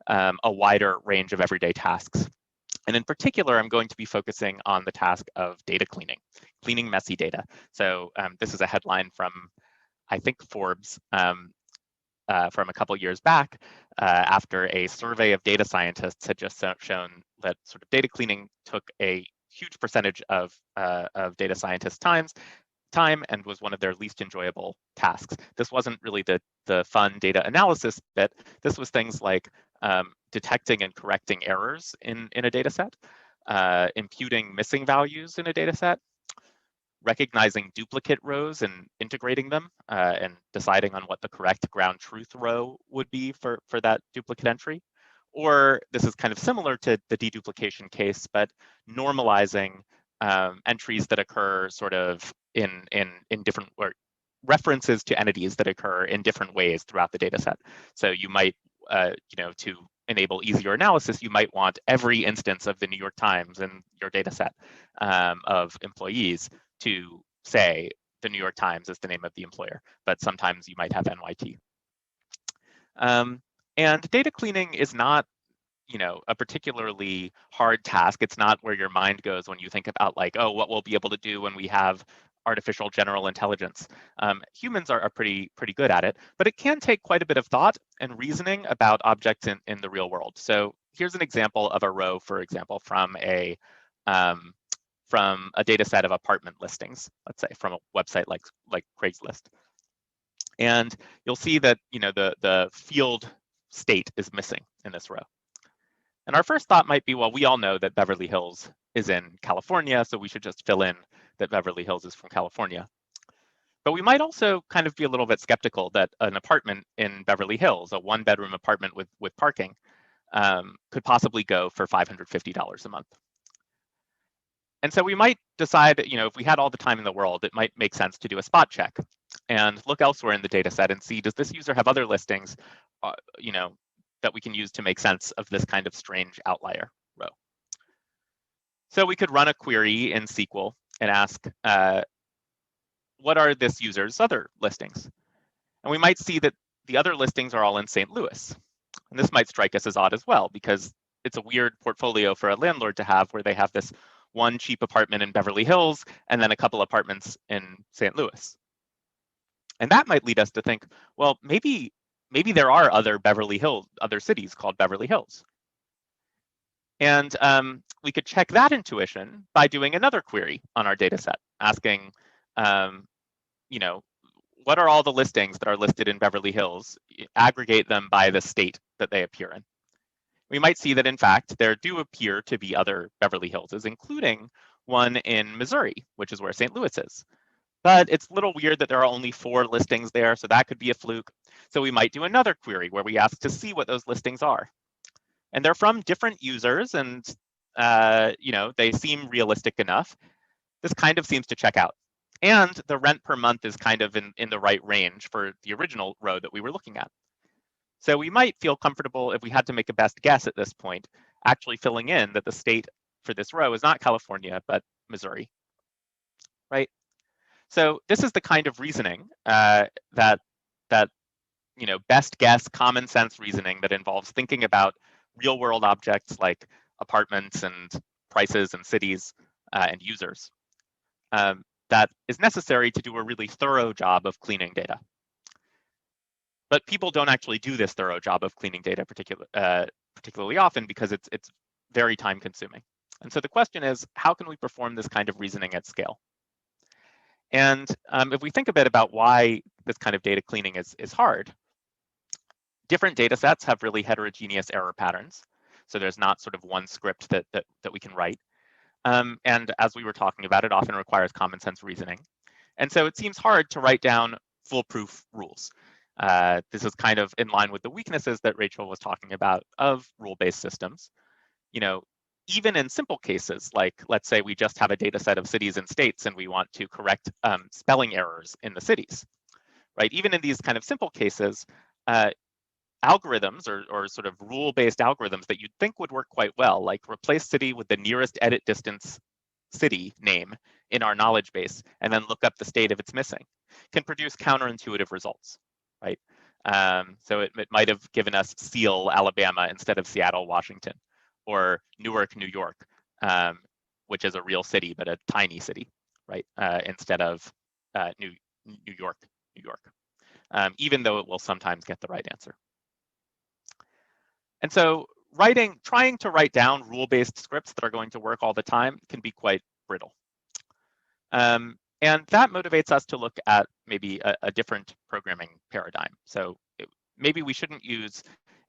a wider range of everyday tasks. And in particular, I'm going to be focusing on the task of data cleaning, cleaning messy data. So this is a headline from, I think, Forbes from a couple years back after a survey of data scientists had just shown that sort of data cleaning took a huge percentage of data scientists' time and was one of their least enjoyable tasks. This wasn't really the fun data analysis bit. This was things like detecting and correcting errors in a data set, imputing missing values in a data set, recognizing duplicate rows and integrating them and deciding on what the correct ground truth row would be for that duplicate entry. Or this is kind of similar to the deduplication case, but normalizing entries that occur sort of in different, or references to entities that occur in different ways throughout the data set. So you might, to enable easier analysis, you might want every instance of the New York Times in your data set of employees to say the New York Times is the name of the employer, but sometimes you might have NYT. And data cleaning is not, a particularly hard task. It's not where your mind goes when you think about like, oh, what we'll be able to do when we have artificial general intelligence. Humans are pretty good at it, but it can take quite a bit of thought and reasoning about objects in the real world. So here's an example of a row, for example, from a data set of apartment listings, let's say from a website like Craigslist. And you'll see that the field state is missing in this row. And our first thought might be, well, we all know that Beverly Hills is in California, so we should just fill in that Beverly Hills is from California. But we might also kind of be a little bit skeptical that an apartment in Beverly Hills, a one-bedroom apartment with parking, could possibly go for $550 a month. And so we might decide that, if we had all the time in the world, it might make sense to do a spot check and look elsewhere in the data set and see, does this user have other listings, that we can use to make sense of this kind of strange outlier row. So we could run a query in SQL and ask, what are this user's other listings? And we might see that the other listings are all in St. Louis. And this might strike us as odd as well, because it's a weird portfolio for a landlord to have where they have this one cheap apartment in Beverly Hills and then a couple apartments in St. Louis. And that might lead us to think, well, maybe there are other cities called Beverly Hills. And we could check that intuition by doing another query on our data set, asking, what are all the listings that are listed in Beverly Hills? Aggregate them by the state that they appear in. We might see that, in fact, there do appear to be other Beverly Hillses, including one in Missouri, which is where St. Louis is. But it's a little weird that there are only 4 listings there, so that could be a fluke. So we might do another query where we ask to see what those listings are. And they're from different users, and they seem realistic enough. This kind of seems to check out. And the rent per month is kind of in the right range for the original row that we were looking at. So we might feel comfortable, if we had to make a best guess at this point, actually filling in that the state for this row is not California, but Missouri, right? So this is the kind of reasoning that best guess, common sense reasoning that involves thinking about real world objects like apartments and prices and cities and users. That is necessary to do a really thorough job of cleaning data. But people don't actually do this thorough job of cleaning data particularly often because it's very time consuming. And so the question is, how can we perform this kind of reasoning at scale? And if we think a bit about why this kind of data cleaning is hard, different data sets have really heterogeneous error patterns. So there's not sort of one script that we can write. And as we were talking about, it often requires common sense reasoning. And so it seems hard to write down foolproof rules. This is kind of in line with the weaknesses that Rachael was talking about of rule-based systems. You know, even in simple cases, like let's say we just have a data set of cities and states and we want to correct spelling errors in the cities, right? Even in these kind of simple cases, algorithms or sort of rule-based algorithms that you'd think would work quite well, like replace city with the nearest edit distance city name in our knowledge base and then look up the state if it's missing, can produce counterintuitive results, right? So it might have given us Seal, Alabama instead of Seattle, Washington, or Newark, New York, which is a real city, but a tiny city, right? Instead of New York, New York, even though it will sometimes get the right answer. And so trying to write down rule-based scripts that are going to work all the time can be quite brittle. And that motivates us to look at maybe a different programming paradigm. So maybe we shouldn't use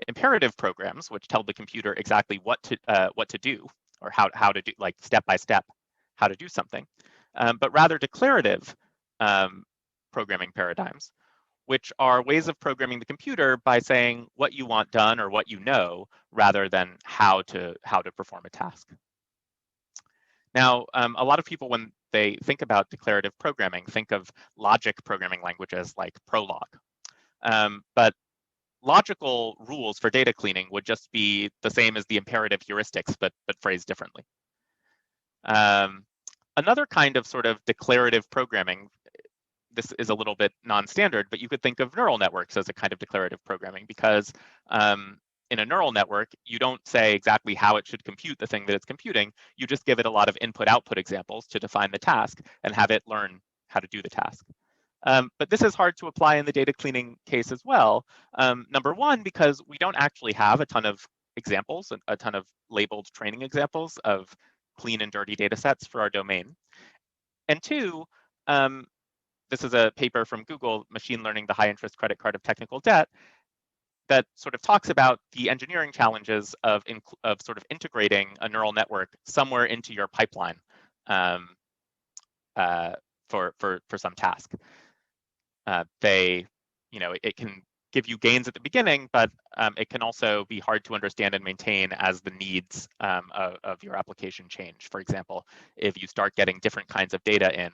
imperative programs, which tell the computer exactly what to do, or how to do, like step by step, how to do something, but rather declarative programming paradigms, which are ways of programming the computer by saying what you want done or what you know, rather than how to perform a task. Now, a lot of people, when they think about declarative programming, think of logic programming languages like Prolog. But logical rules for data cleaning would just be the same as the imperative heuristics, but phrased differently. Another kind of sort of declarative programming, this is a little bit non-standard, but you could think of neural networks as a kind of declarative programming, because in a neural network, you don't say exactly how it should compute the thing that it's computing. You just give it a lot of input-output examples to define the task and have it learn how to do the task. But this is hard to apply in the data cleaning case as well. Number one, because we don't actually have a ton of examples, a ton of labeled training examples of clean and dirty data sets for our domain. And two, this is a paper from Google, Machine Learning, the High Interest Credit Card of Technical Debt, that sort of talks about the engineering challenges of sort of integrating a neural network somewhere into your pipeline for some task. It can give you gains at the beginning, but it can also be hard to understand and maintain as the needs of your application change. For example, if you start getting different kinds of data in,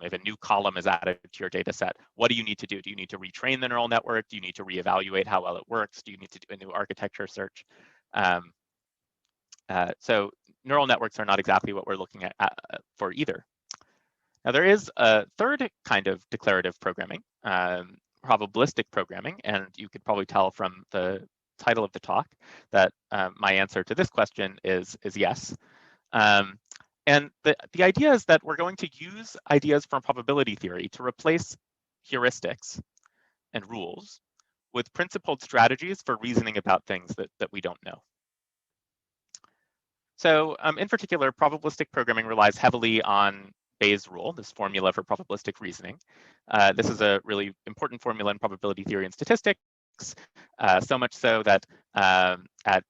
if a new column is added to your data set, what do you need to do? Do you need to retrain the neural network? Do you need to reevaluate how well it works? Do you need to do a new architecture search? So neural networks are not exactly what we're looking at for either. Now, there is a third kind of declarative programming, probabilistic programming, and you could probably tell from the title of the talk that my answer to this question is yes. And the idea is that we're going to use ideas from probability theory to replace heuristics and rules with principled strategies for reasoning about things that we don't know. So in particular, probabilistic programming relies heavily on Bayes' rule, this formula for probabilistic reasoning. This is a really important formula in probability theory and statistics, so much so that at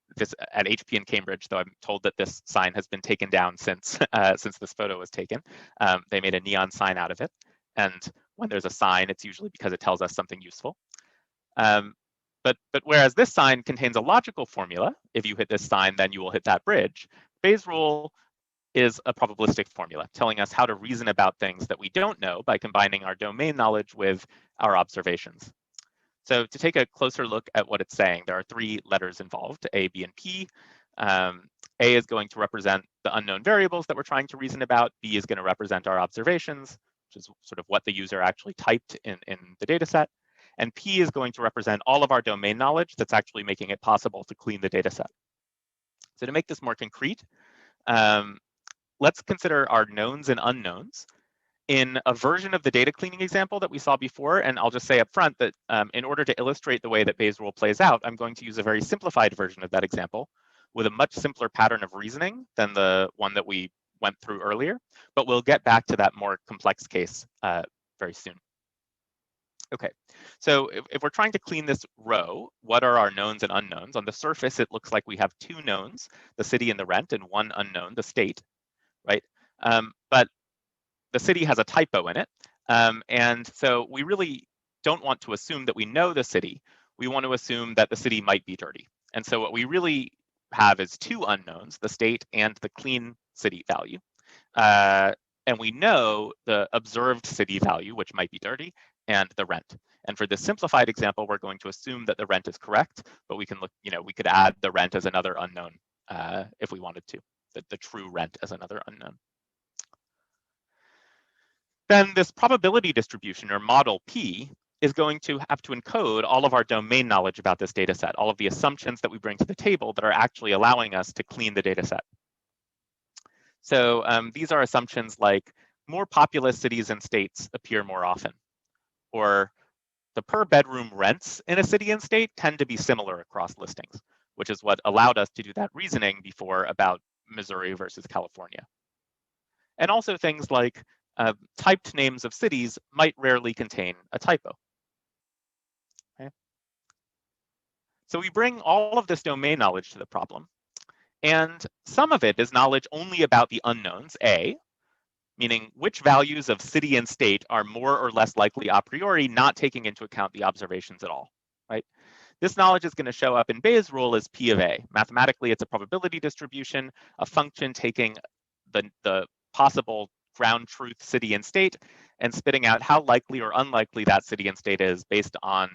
HP in Cambridge, though I'm told that this sign has been taken down since this photo was taken, they made a neon sign out of it. And when there's a sign, it's usually because it tells us something useful. But whereas this sign contains a logical formula, if you hit this sign, then you will hit that bridge, Bayes' rule is a probabilistic formula telling us how to reason about things that we don't know by combining our domain knowledge with our observations. So to take a closer look at what it's saying, there are three letters involved, A, B, and P. A is going to represent the unknown variables that we're trying to reason about. B is going to represent our observations, which is sort of what the user actually typed in the data set. And P is going to represent all of our domain knowledge that's actually making it possible to clean the data set. So to make this more concrete, let's consider our knowns and unknowns in a version of the data cleaning example that we saw before. And I'll just say up front that in order to illustrate the way that Bayes' rule plays out, I'm going to use a very simplified version of that example with a much simpler pattern of reasoning than the one that we went through earlier. But we'll get back to that more complex case very soon. Okay, so if we're trying to clean this row, what are our knowns and unknowns? On the surface, it looks like we have two knowns, the city and the rent, and one unknown, the state, right? But the city has a typo in it. And so we really don't want to assume that we know the city. We want to assume that the city might be dirty. And so what we really have is two unknowns, the state and the clean city value. And we know the observed city value, which might be dirty, and the rent. And for this simplified example, we're going to assume that the rent is correct, but we can look, we could add the rent as another unknown if we wanted to, the true rent as another unknown. Then this probability distribution, or model P, is going to have to encode all of our domain knowledge about this data set, all of the assumptions that we bring to the table that are actually allowing us to clean the data set. So these are assumptions like more populous cities and states appear more often, or the per bedroom rents in a city and state tend to be similar across listings, which is what allowed us to do that reasoning before about Missouri versus California. And also things like typed names of cities might rarely contain a typo. Okay. So we bring all of this domain knowledge to the problem. And some of it is knowledge only about the unknowns, A, meaning which values of city and state are more or less likely a priori, not taking into account the observations at all, right? This knowledge is going to show up in Bayes' rule as P of A. Mathematically, it's a probability distribution, a function taking the possible ground truth city and state and spitting out how likely or unlikely that city and state is based on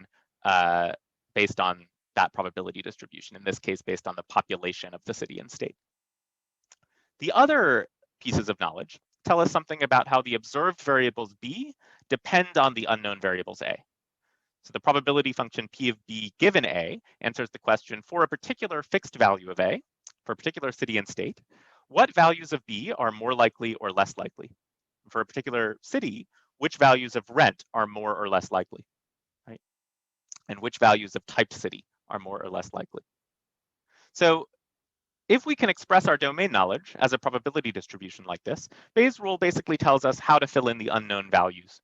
that probability distribution, in this case, based on the population of the city and state. The other pieces of knowledge tell us something about how the observed variables B depend on the unknown variables A. So the probability function P of B given A answers the question, for a particular fixed value of A, for a particular city and state, what values of B are more likely or less likely? For a particular city, which values of rent are more or less likely, right? And which values of typed city are more or less likely? So if we can express our domain knowledge as a probability distribution like this, Bayes' rule basically tells us how to fill in the unknown values.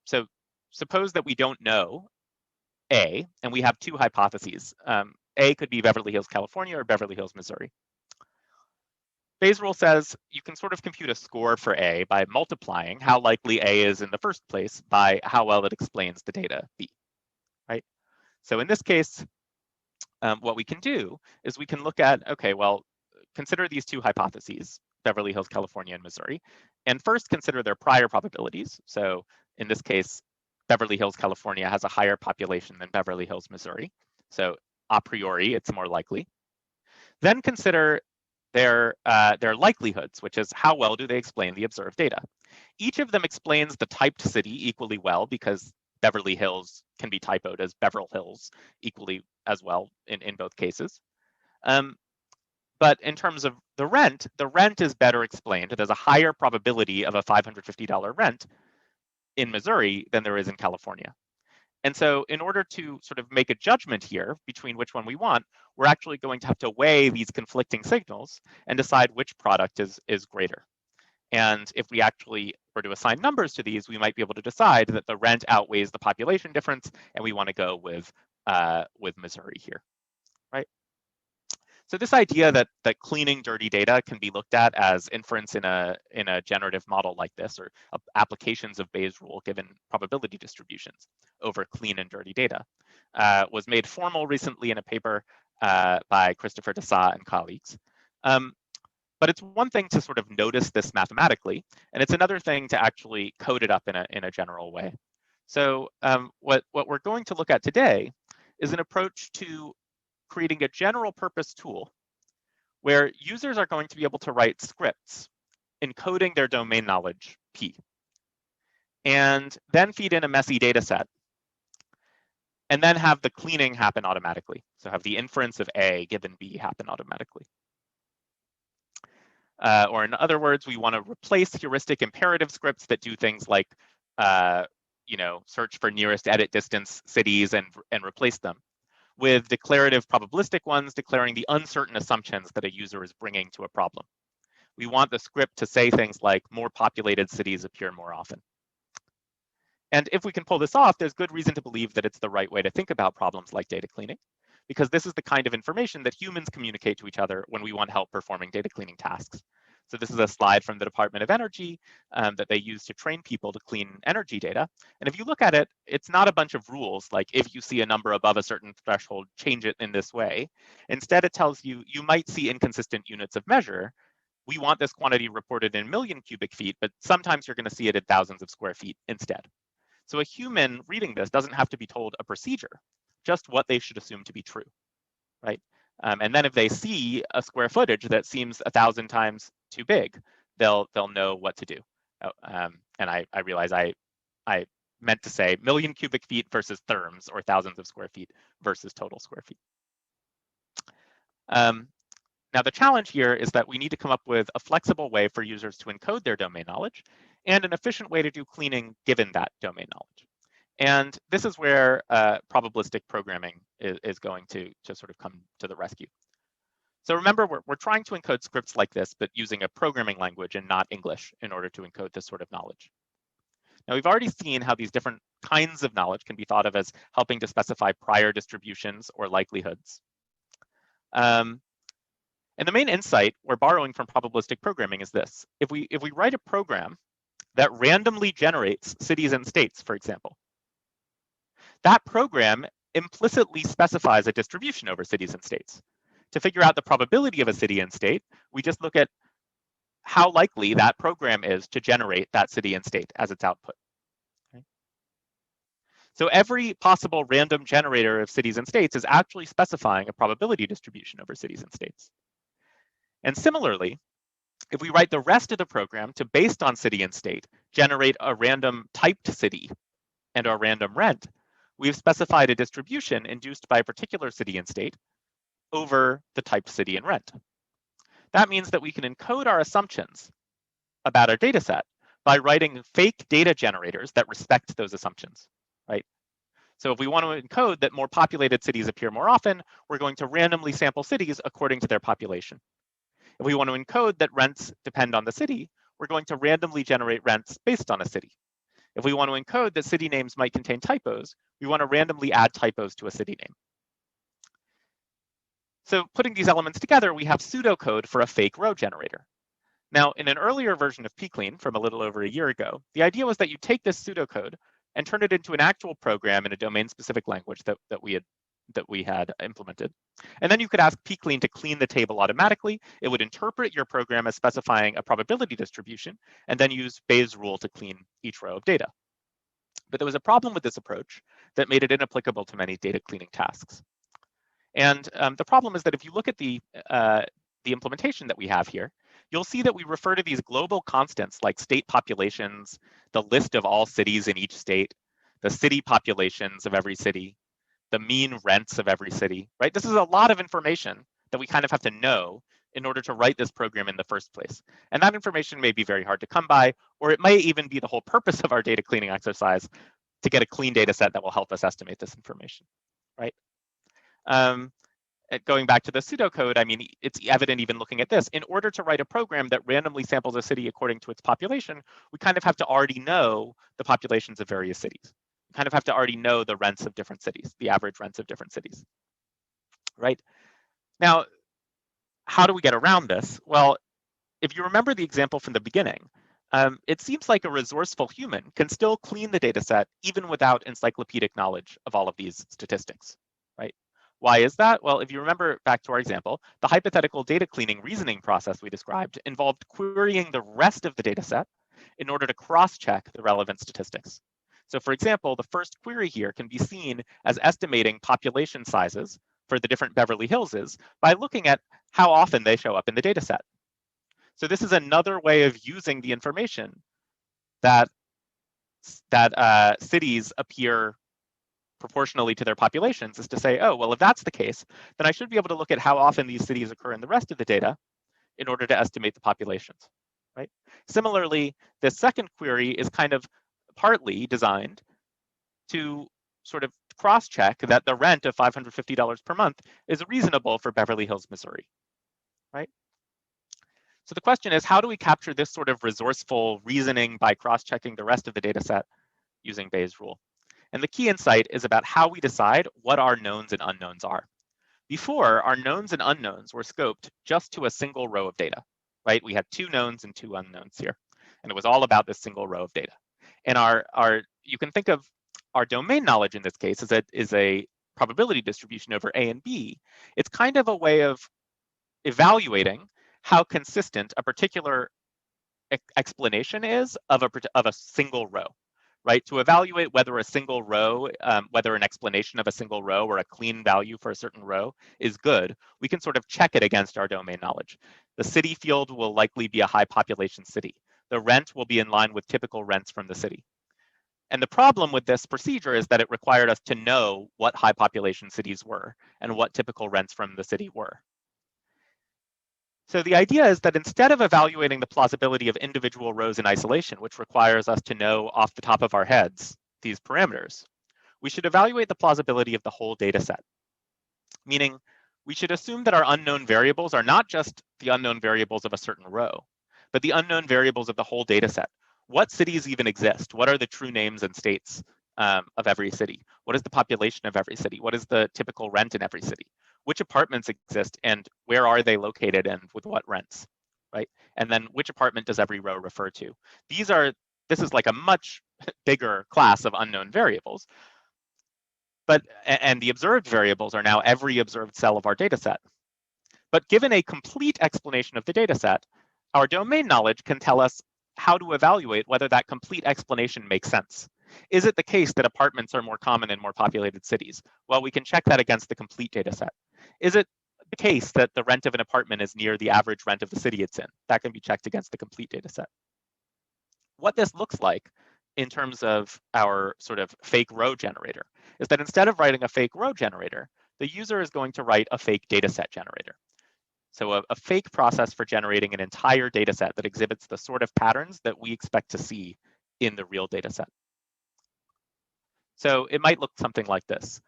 So suppose that we don't know A, and we have two hypotheses. A could be Beverly Hills, California, or Beverly Hills, Missouri. Bayes' rule says you can sort of compute a score for A by multiplying how likely A is in the first place by how well it explains the data B, right? So in this case, what we can do is we can look at, okay, well, consider these two hypotheses, Beverly Hills, California, and Missouri, and first consider their prior probabilities. So in this case, Beverly Hills, California has a higher population than Beverly Hills, Missouri. So a priori, it's more likely. Then consider their likelihoods, which is how well do they explain the observed data. Each of them explains the typed city equally well because Beverly Hills can be typoed as Beverly Hills equally as well in both cases. But in terms of the rent is better explained. There's a higher probability of a $550 rent in Missouri than there is in California. And so in order to sort of make a judgment here between which one we want, we're actually going to have to weigh these conflicting signals and decide which product is greater. And if we actually were to assign numbers to these, we might be able to decide that the rent outweighs the population difference, and we want to go with Missouri here, right? So this idea that cleaning dirty data can be looked at as inference in a generative model like this, or applications of Bayes' rule given probability distributions over clean and dirty data, was made formal recently in a paper by Christopher Rasa and colleagues. But it's one thing to sort of notice this mathematically, and it's another thing to actually code it up in a general way. So what we're going to look at today is an approach to creating a general purpose tool where users are going to be able to write scripts encoding their domain knowledge P, and then feed in a messy data set, and then have the cleaning happen automatically. So have the inference of A given B happen automatically. Or in other words, we want to replace heuristic imperative scripts that do things like search for nearest edit distance cities and replace them with declarative probabilistic ones declaring the uncertain assumptions that a user is bringing to a problem. We want the script to say things like more populated cities appear more often. And if we can pull this off, there's good reason to believe that it's the right way to think about problems like data cleaning, because this is the kind of information that humans communicate to each other when we want help performing data cleaning tasks. So this is a slide from the Department of Energy that they use to train people to clean energy data. And if you look at it, it's not a bunch of rules like if you see a number above a certain threshold, change it in this way. Instead, it tells you you might see inconsistent units of measure. We want this quantity reported in 1,000,000 cubic feet, but sometimes you're going to see it at thousands of square feet instead. So a human reading this doesn't have to be told a procedure, just what they should assume to be true, right? And then if they see a square footage that seems 1,000 times too big, they'll know what to do. And I realize I meant to say 1,000,000 cubic feet versus therms, or thousands of square feet versus total square feet. Now the challenge here is that we need to come up with a flexible way for users to encode their domain knowledge and an efficient way to do cleaning given that domain knowledge. And this is where probabilistic programming is going to sort of come to the rescue. So remember, we're trying to encode scripts like this, but using a programming language and not English in order to encode this sort of knowledge. Now, we've already seen how these different kinds of knowledge can be thought of as helping to specify prior distributions or likelihoods. And the main insight we're borrowing from probabilistic programming is this. If we write a program that randomly generates cities and states, for example, that program implicitly specifies a distribution over cities and states. To figure out the probability of a city and state, we just look at how likely that program is to generate that city and state as its output. Okay? So every possible random generator of cities and states is actually specifying a probability distribution over cities and states. And similarly, if we write the rest of the program to, based on city and state, generate a random typed city and a random rent, we've specified a distribution induced by a particular city and state over the typed city and rent. That means that we can encode our assumptions about our data set by writing fake data generators that respect those assumptions, right? So if we want to encode that more populated cities appear more often, we're going to randomly sample cities according to their population. If we want to encode that rents depend on the city, we're going to randomly generate rents based on a city. If we want to encode that city names might contain typos, we want to randomly add typos to a city name. So putting these elements together, we have pseudocode for a fake row generator. Now, in an earlier version of pclean from a little over a year ago, the idea was that you take this pseudocode and turn it into an actual program in a domain-specific language that we had implemented. And then you could ask pclean to clean the table automatically. It would interpret your program as specifying a probability distribution, and then use Bayes' rule to clean each row of data. But there was a problem with this approach that made it inapplicable to many data cleaning tasks. And the problem is that if you look at the implementation that we have here, you'll see that we refer to these global constants like state populations, the list of all cities in each state, the city populations of every city, the mean rents of every city, right? This is a lot of information that we kind of have to know in order to write this program in the first place. And that information may be very hard to come by, or it may even be the whole purpose of our data cleaning exercise to get a clean data set that will help us estimate this information, right? Going back to the pseudocode, I mean, it's evident even looking at this. In order to write a program that randomly samples a city according to its population, we kind of have to already know the populations of various cities. We kind of have to already know the rents of different cities, the average rents of different cities, right? Now, how do we get around this? Well, if you remember the example from the beginning, it seems like a resourceful human can still clean the data set even without encyclopedic knowledge of all of these statistics, right? Why is that? Well, if you remember back to our example, the hypothetical data cleaning reasoning process we described involved querying the rest of the data set in order to cross-check the relevant statistics. So for example, the first query here can be seen as estimating population sizes for the different Beverly Hillses by looking at how often they show up in the data set. So this is another way of using the information that cities appear proportionally to their populations, is to say, oh, well, if that's the case, then I should be able to look at how often these cities occur in the rest of the data in order to estimate the populations, right? Similarly, this second query is kind of partly designed to sort of cross-check that the rent of $550 per month is reasonable for Beverly Hills, Missouri, right? So the question is, how do we capture this sort of resourceful reasoning by cross-checking the rest of the data set using Bayes' rule? And the key insight is about how we decide what our knowns and unknowns are. Before, our knowns and unknowns were scoped just to a single row of data. right? We had 2 knowns and 2 unknowns here, and it was all about this single row of data. And you can think of our domain knowledge in this case is a probability distribution over A and B. It's kind of a way of evaluating how consistent a particular explanation is of a single row, right? To evaluate whether a single row, whether an explanation of a single row or a clean value for a certain row is good, we can sort of check it against our domain knowledge. The city field will likely be a high population city. The rent will be in line with typical rents from the city. And the problem with this procedure is that it required us to know what high population cities were and what typical rents from the city were. So the idea is that instead of evaluating the plausibility of individual rows in isolation, which requires us to know off the top of our heads these parameters, we should evaluate the plausibility of the whole data set. Meaning, we should assume that our unknown variables are not just the unknown variables of a certain row, but the unknown variables of the whole data set. What cities even exist? What are the true names and states of every city? What is the population of every city? What is the typical rent in every city? Which apartments exist and where are they located and with what rents, right? And then which apartment does every row refer to? This is like a much bigger class of unknown variables. And the observed variables are now every observed cell of our data set. But given a complete explanation of the data set, our domain knowledge can tell us how to evaluate whether that complete explanation makes sense. Is it the case that apartments are more common in more populated cities? Well, we can check that against the complete data set. Is it the case that the rent of an apartment is near the average rent of the city it's in? That can be checked against the complete data set. What this looks like in terms of our sort of fake row generator is that instead of writing a fake row generator, the user is going to write a fake data set generator. So a fake process for generating an entire data set that exhibits the sort of patterns that we expect to see in the real data set. So it might look something like this.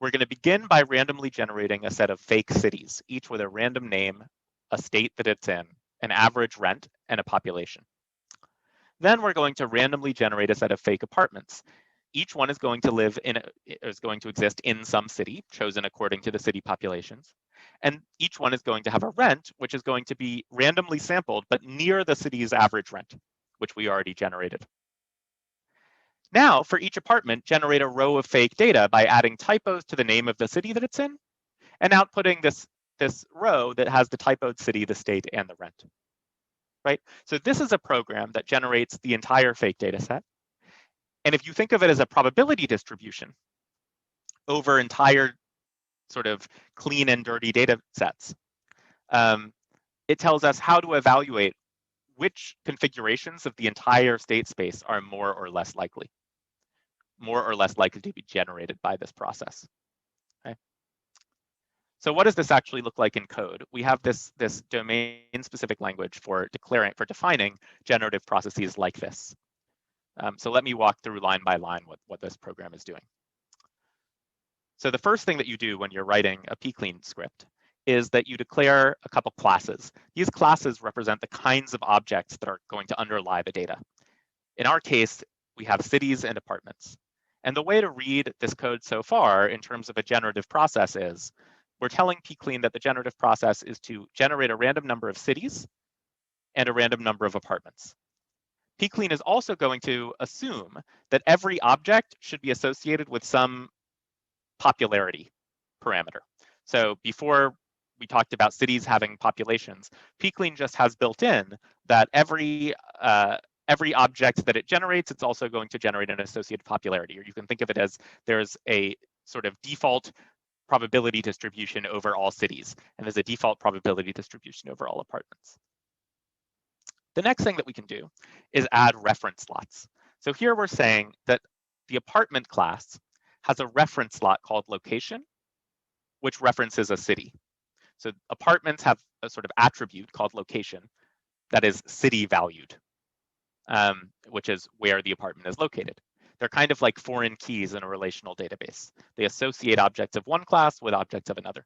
We're going to begin by randomly generating a set of fake cities, each with a random name, a state that it's in, an average rent, and a population. Then we're going to randomly generate a set of fake apartments. Each one is going to exist in some city, chosen according to the city populations. And each one is going to have a rent, which is going to be randomly sampled, but near the city's average rent, which we already generated. Now, for each apartment, generate a row of fake data by adding typos to the name of the city that it's in, and outputting this row that has the typoed city, the state, and the rent. Right? So this is a program that generates the entire fake data set. And if you think of it as a probability distribution over entire sort of clean and dirty data sets, it tells us how to evaluate which configurations of the entire state space are more or less likely to be generated by this process. Okay. So what does this actually look like in code? We have this domain-specific language for defining generative processes like this. So let me walk through line by line what this program is doing. So the first thing that you do when you're writing a pclean script is that you declare a couple classes. These classes represent the kinds of objects that are going to underlie the data. In our case, we have cities and apartments. And the way to read this code so far in terms of a generative process is, we're telling pclean that the generative process is to generate a random number of cities and a random number of apartments. pclean is also going to assume that every object should be associated with some popularity parameter. So before we talked about cities having populations, pclean just has built in that every object that it generates, it's also going to generate an associated popularity. Or you can think of it as there's a sort of default probability distribution over all cities, and there's a default probability distribution over all apartments. The next thing that we can do is add reference slots. So here we're saying that the apartment class has a reference slot called location, which references a city. So apartments have a sort of attribute called location that is city valued, which is where the apartment is located. They're kind of like foreign keys in a relational database. They associate objects of one class with objects of another.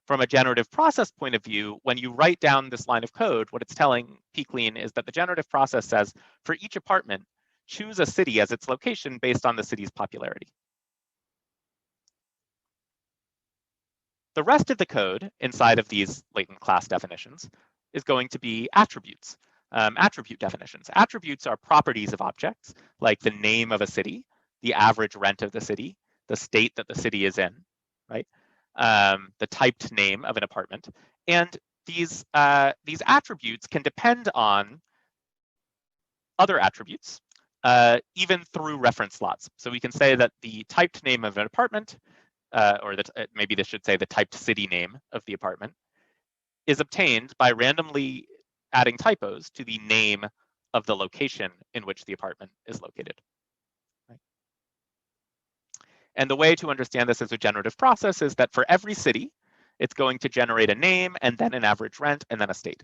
From a generative process point of view, when you write down this line of code, what it's telling pclean is that the generative process says, for each apartment, choose a city as its location based on the city's popularity. The rest of the code inside of these latent class definitions is going to be attributes, attribute definitions. Attributes are properties of objects, like the name of a city, the average rent of the city, the state that the city is in, right? The typed name of an apartment. And these attributes can depend on other attributes, even through reference slots. So we can say that the typed name of an apartment, or maybe this should say the typed city name of the apartment, is obtained by randomly adding typos to the name of the location in which the apartment is located. Right? And the way to understand this as a generative process is that for every city, it's going to generate a name and then an average rent and then a state.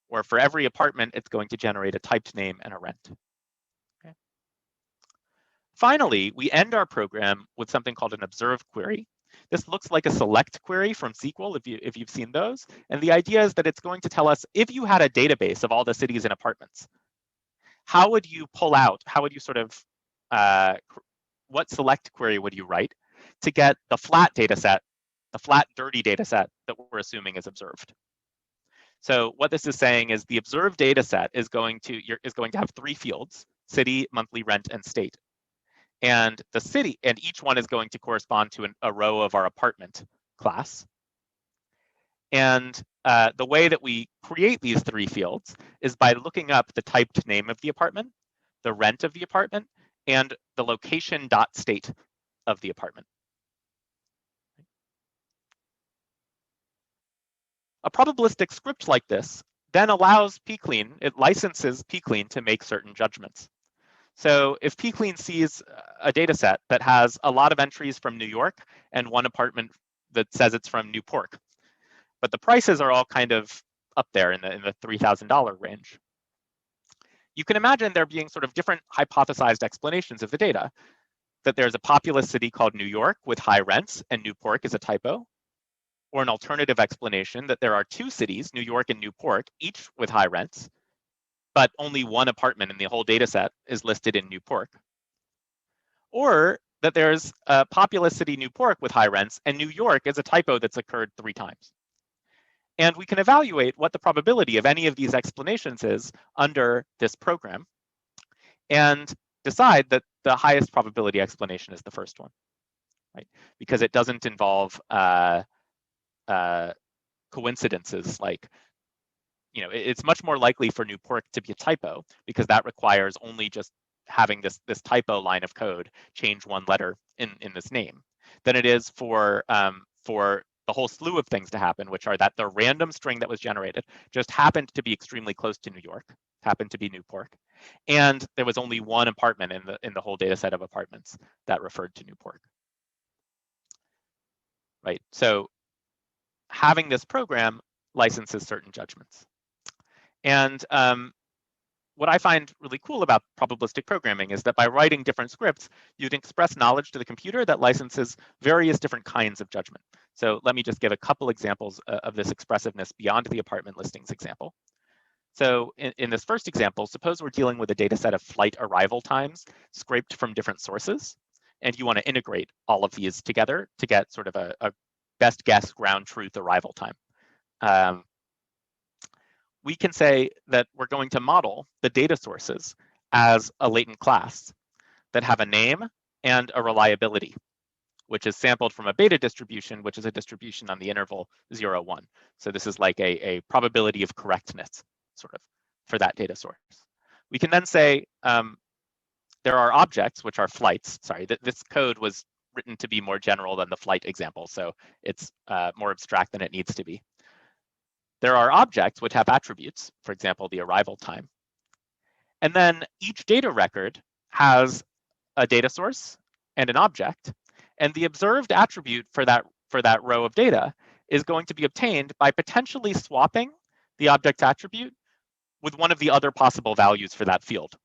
Or for every apartment, it's going to generate a typed name and a rent. Okay. Finally, we end our program with something called an observe query. This looks like a select query from SQL if you've seen those. And the idea is that it's going to tell us if you had a database of all the cities and apartments, how would you pull out, how would you sort of, what select query would you write to get the flat data set, the flat dirty data set that we're assuming is observed? So what this is saying is the observed data set is going to have 3 fields: city, monthly rent, and state. And the city, and each one is going to correspond to a row of our apartment class. And the way that we create these 3 fields is by looking up the typed name of the apartment, the rent of the apartment, and the location.state of the apartment. A probabilistic script like this then allows pclean, it licenses pclean to make certain judgments. So if pclean sees a data set that has a lot of entries from New York and one apartment that says it's from New Pork, but the prices are all kind of up there in the $3,000 range, you can imagine there being sort of different hypothesized explanations of the data, that there's a populous city called New York with high rents and New Pork is a typo, or an alternative explanation that there are 2 cities, New York and New Pork, each with high rents, but only one apartment in the whole data set is listed in New Pork. Or that there's a populous city, New Pork, with high rents, and New York is a typo that's occurred 3 times. And we can evaluate what the probability of any of these explanations is under this program and decide that the highest probability explanation is the first one, right? Because it doesn't involve coincidences like, it's much more likely for New Pork to be a typo because that requires only just having this typo line of code change 1 letter in this name than it is for the whole slew of things to happen, which are that the random string that was generated just happened to be extremely close to New York, happened to be New Pork, and there was only one apartment in the whole data set of apartments that referred to New Pork. Right. So having this program licenses certain judgments. And what I find really cool about probabilistic programming is that by writing different scripts, you'd express knowledge to the computer that licenses various different kinds of judgment. So let me just give a couple examples of this expressiveness beyond the apartment listings example. So in this first example, suppose we're dealing with a data set of flight arrival times scraped from different sources, and you want to integrate all of these together to get sort of a best guess ground truth arrival time. We can say that we're going to model the data sources as a latent class that have a name and a reliability, which is sampled from a beta distribution, which is a distribution on the interval 0, 1. So this is like a probability of correctness, sort of, for that data source. We can then say there are objects, which are flights. Sorry, this code was written to be more general than the flight example, so it's more abstract than it needs to be. There are objects which have attributes, for example, the arrival time. And then each data record has a data source and an object. And the observed attribute for that row of data is going to be obtained by potentially swapping the object attribute with one of the other possible values for that field,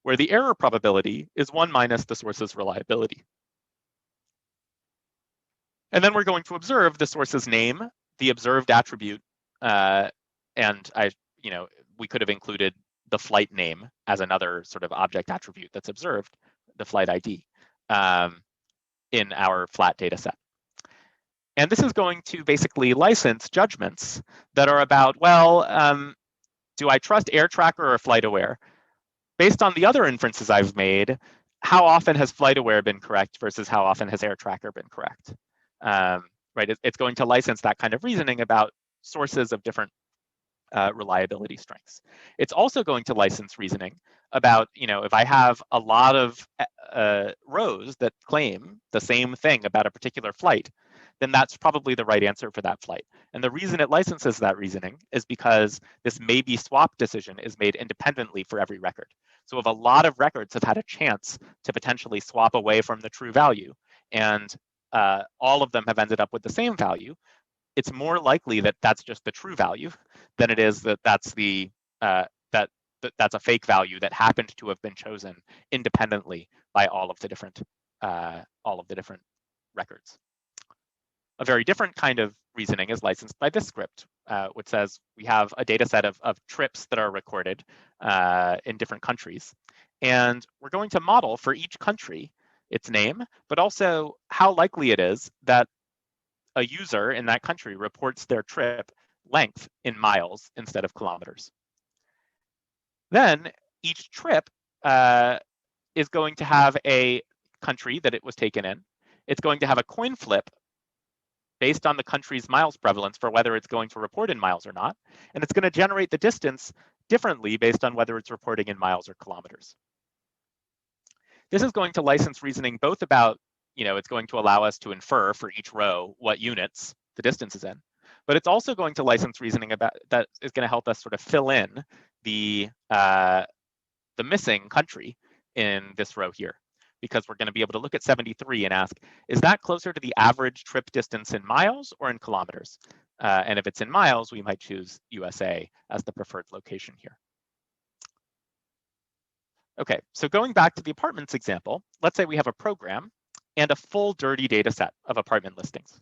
where the error probability is 1 minus the source's reliability. And then we're going to observe the source's name, the observed attribute, and we could have included the flight name as another sort of object attribute that's observed, the flight ID, in our flat data set. And this is going to basically license judgments that are about, well, do I trust air tracker or flight aware? Based on the other inferences I've made, how often has flight aware been correct versus how often has air tracker been correct? Right, it's going to license that kind of reasoning about sources of different reliability strengths. It's also going to license reasoning about, if I have a lot of rows that claim the same thing about a particular flight, then that's probably the right answer for that flight. And the reason it licenses that reasoning is because this maybe swap decision is made independently for every record. So if a lot of records have had a chance to potentially swap away from the true value, and all of them have ended up with the same value, it's more likely that that's just the true value than it is that that's the that's a fake value that happened to have been chosen independently by all of the different records. A very different kind of reasoning is licensed by this script, which says we have a data set of trips that are recorded in different countries. And we're going to model for each country its name, but also how likely it is that a user in that country reports their trip length in miles instead of kilometers. Then each trip is going to have a country that it was taken in. It's going to have a coin flip based on the country's miles prevalence for whether it's going to report in miles or not. And it's going to generate the distance differently based on whether it's reporting in miles or kilometers. This is going to license reasoning both about, it's going to allow us to infer for each row what units the distance is in, but it's also going to license reasoning about that is going to help us sort of fill in the missing country in this row here, because we're going to be able to look at 73 and ask, is that closer to the average trip distance in miles or in kilometers? And if it's in miles, we might choose USA as the preferred location here. Okay, so going back to the apartments example, let's say we have a program and a full dirty data set of apartment listings.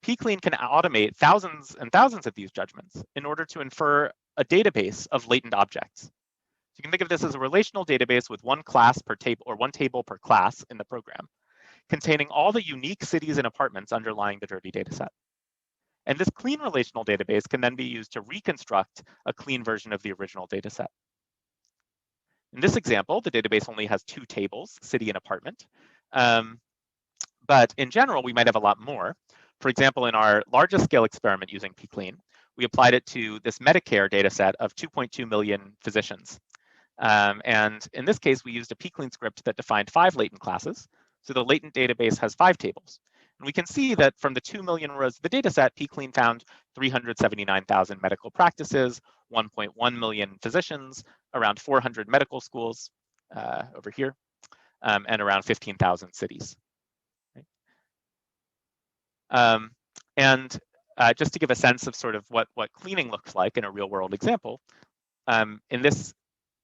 pclean can automate thousands and thousands of these judgments in order to infer a database of latent objects. So you can think of this as a relational database with one class per table, or one table per class in the program, containing all the unique cities and apartments underlying the dirty data set. And this clean relational database can then be used to reconstruct a clean version of the original data set. In this example, the database only has 2 tables, city and apartment. But in general, we might have a lot more. For example, in our largest scale experiment using pclean, we applied it to this Medicare data set of 2.2 million physicians. And in this case, we used a pclean script that defined 5 latent classes. So the latent database has 5 tables. And we can see that from the 2 million rows of the data set, pclean found 379,000 medical practices, 1.1 million physicians, around 400 medical schools over here, and around 15,000 cities. Right? And just to give a sense of sort of what cleaning looks like in a real world example, in this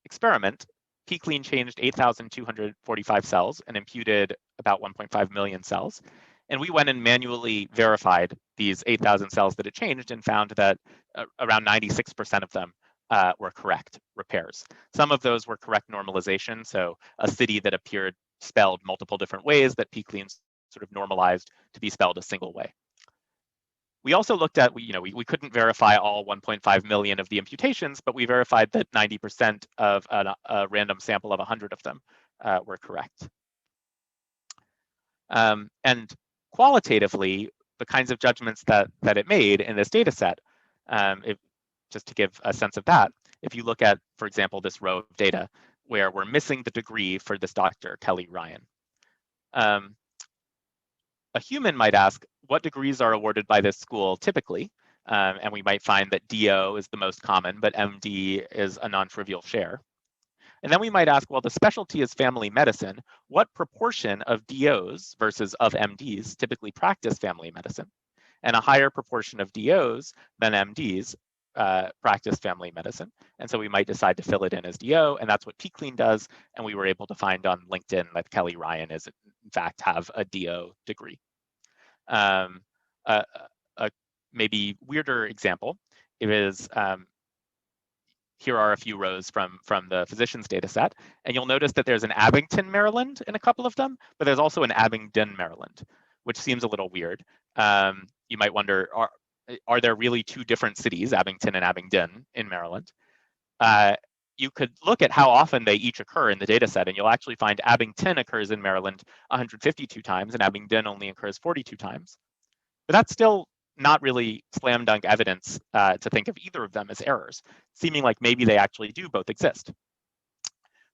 experiment, pclean changed 8,245 cells and imputed about 1.5 million cells. And we went and manually verified these 8,000 cells that it changed and found that around 96% of them were correct repairs. Some of those were correct normalization, so a city that appeared spelled multiple different ways that pclean sort of normalized to be spelled a single way. We also looked at, we couldn't verify all 1.5 million of the imputations, but we verified that 90% of a random sample of 100 of them were correct. And qualitatively, the kinds of judgments that it made in this data set, just to give a sense of that, if you look at, for example, this row of data where we're missing the degree for this doctor, Kelly Ryan. A human might ask, what degrees are awarded by this school typically? And we might find that DO is the most common, but MD is a non-trivial share. And then we might ask, well, the specialty is family medicine. What proportion of DOs versus of MDs typically practice family medicine? And a higher proportion of DOs than MDs practice family medicine. And so we might decide to fill it in as DO, and that's what pclean does. And we were able to find on LinkedIn that Kelly Ryan is, in fact, have a DO degree. A maybe weirder example is, here are a few rows from the physician's data set, and you'll notice that there's an Abington, Maryland in a couple of them, but there's also an Abingdon, Maryland, which seems a little weird. You might wonder, are there really two different cities, Abington and Abingdon, in Maryland? You could look at how often they each occur in the data set, and you'll actually find Abington occurs in Maryland 152 times, and Abingdon only occurs 42 times. But that's still not really slam dunk evidence to think of either of them as errors, seeming like maybe they actually do both exist.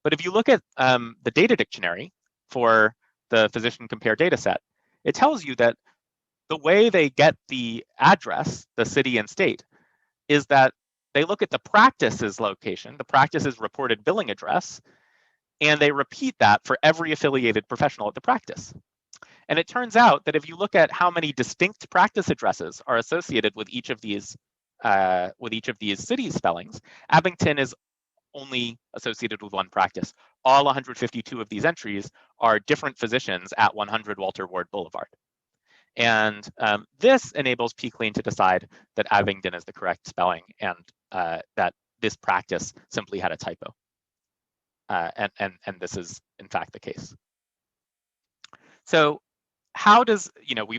But if you look at the data dictionary for the physician compare data set, it tells you that the way they get the address, the city and state, is that they look at the practice's location, the practice's reported billing address, and they repeat that for every affiliated professional at the practice. And it turns out that if you look at how many distinct practice addresses are associated with each of these city spellings, Abington is only associated with one practice. All 152 of these entries are different physicians at 100 Walter Ward Boulevard. And this enables pClean to decide that Abingdon is the correct spelling and that this practice simply had a typo. And this is in fact the case. So how does,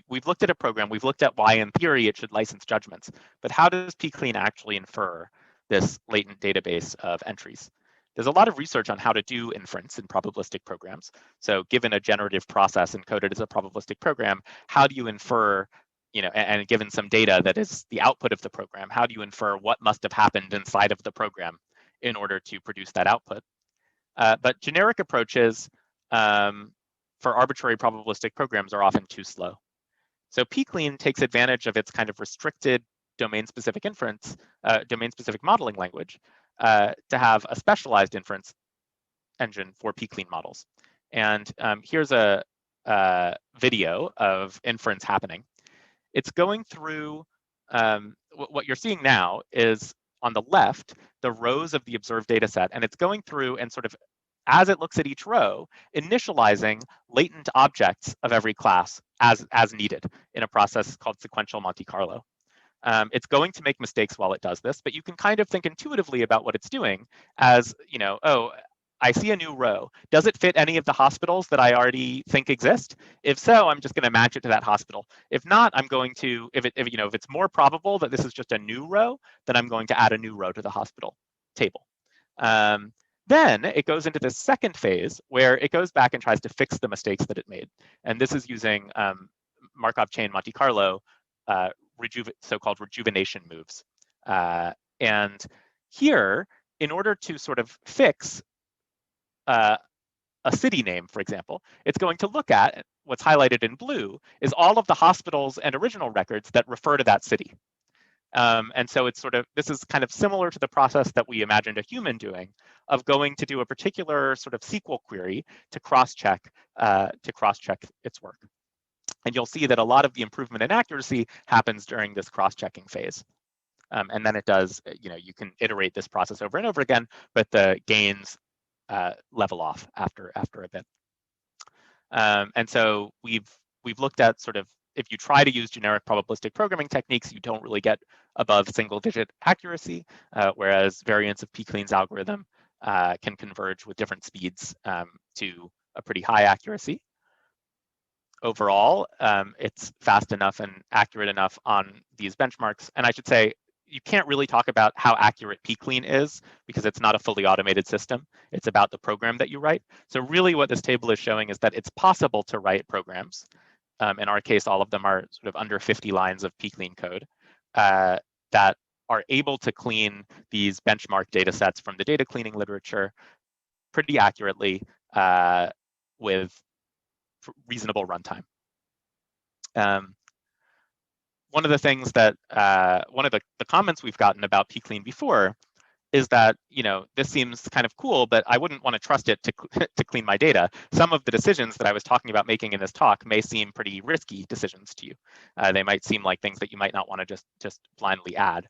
we've looked at a program, we've looked at why in theory it should license judgments, but how does pClean actually infer this latent database of entries? There's a lot of research on how to do inference in probabilistic programs. So given a generative process encoded as a probabilistic program, how do you infer, and given some data that is the output of the program, how do you infer what must have happened inside of the program in order to produce that output? But generic approaches for arbitrary probabilistic programs are often too slow. So pClean takes advantage of its kind of restricted domain-specific inference, domain-specific modeling language to have a specialized inference engine for pClean models. And here's a video of inference happening. It's going through, what you're seeing now is on the left, the rows of the observed data set, and it's going through and sort of, as it looks at each row, initializing latent objects of every class as needed in a process called sequential Monte Carlo. It's going to make mistakes while it does this, but you can kind of think intuitively about what it's doing as, oh, I see a new row. Does it fit any of the hospitals that I already think exist? If so, I'm just going to match it to that hospital. If not, I'm going to, if it's more probable that this is just a new row, then I'm going to add a new row to the hospital table. Then it goes into this second phase where it goes back and tries to fix the mistakes that it made. And this is using Markov chain Monte Carlo so-called rejuvenation moves. And here, in order to sort of fix a city name, for example, it's going to look at what's highlighted in blue is all of the hospitals and original records that refer to that city. And so it's sort of, this is kind of similar to the process that we imagined a human doing of going to do a particular sort of SQL query to cross-check its work. And you'll see that a lot of the improvement in accuracy happens during this cross-checking phase. And then it does, you can iterate this process over and over again, but the gains level off after a bit. And so we've looked at sort of, if you try to use generic probabilistic programming techniques, you don't really get above single-digit accuracy, whereas variants of pClean's algorithm can converge with different speeds to a pretty high accuracy. Overall, it's fast enough and accurate enough on these benchmarks. And I should say, you can't really talk about how accurate pClean is because it's not a fully automated system. It's about the program that you write. So really what this table is showing is that it's possible to write programs. In our case, all of them are sort of under 50 lines of pClean code that are able to clean these benchmark data sets from the data cleaning literature pretty accurately with reasonable runtime. One of the things that, one of the comments we've gotten about pClean before is that, this seems kind of cool, but I wouldn't want to trust it to clean my data. Some of the decisions that I was talking about making in this talk may seem pretty risky decisions to you. They might seem like things that you might not want to just blindly add.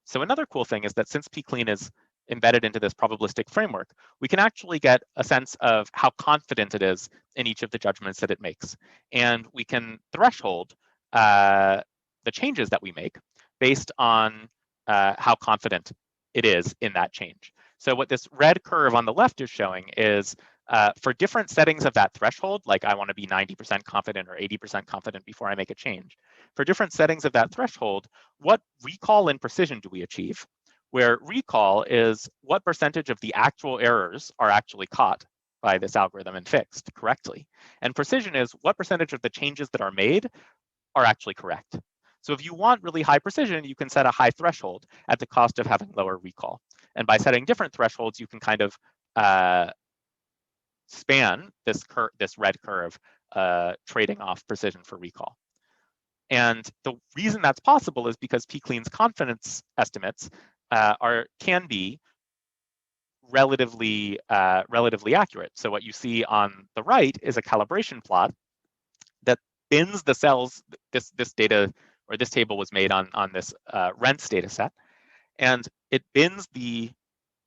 So another cool thing is that since pClean is embedded into this probabilistic framework, we can actually get a sense of how confident it is in each of the judgments that it makes. And we can threshold the changes that we make based on how confident it is in that change. So what this red curve on the left is showing is For different settings of that threshold, like I want to be 90% confident or 80% confident before I make a change, for different settings of that threshold, what recall and precision do we achieve? Where recall is what percentage of the actual errors are actually caught by this algorithm and fixed correctly. And precision is what percentage of the changes that are made are actually correct. So if you want really high precision, you can set a high threshold at the cost of having lower recall. And by setting different thresholds, you can kind of span this red curve, trading off precision for recall. And the reason that's possible is because pClean's confidence estimates can be relatively accurate. So what you see on the right is a calibration plot that bins the cells. This data, or this table, was made on this rents data set, and it bins the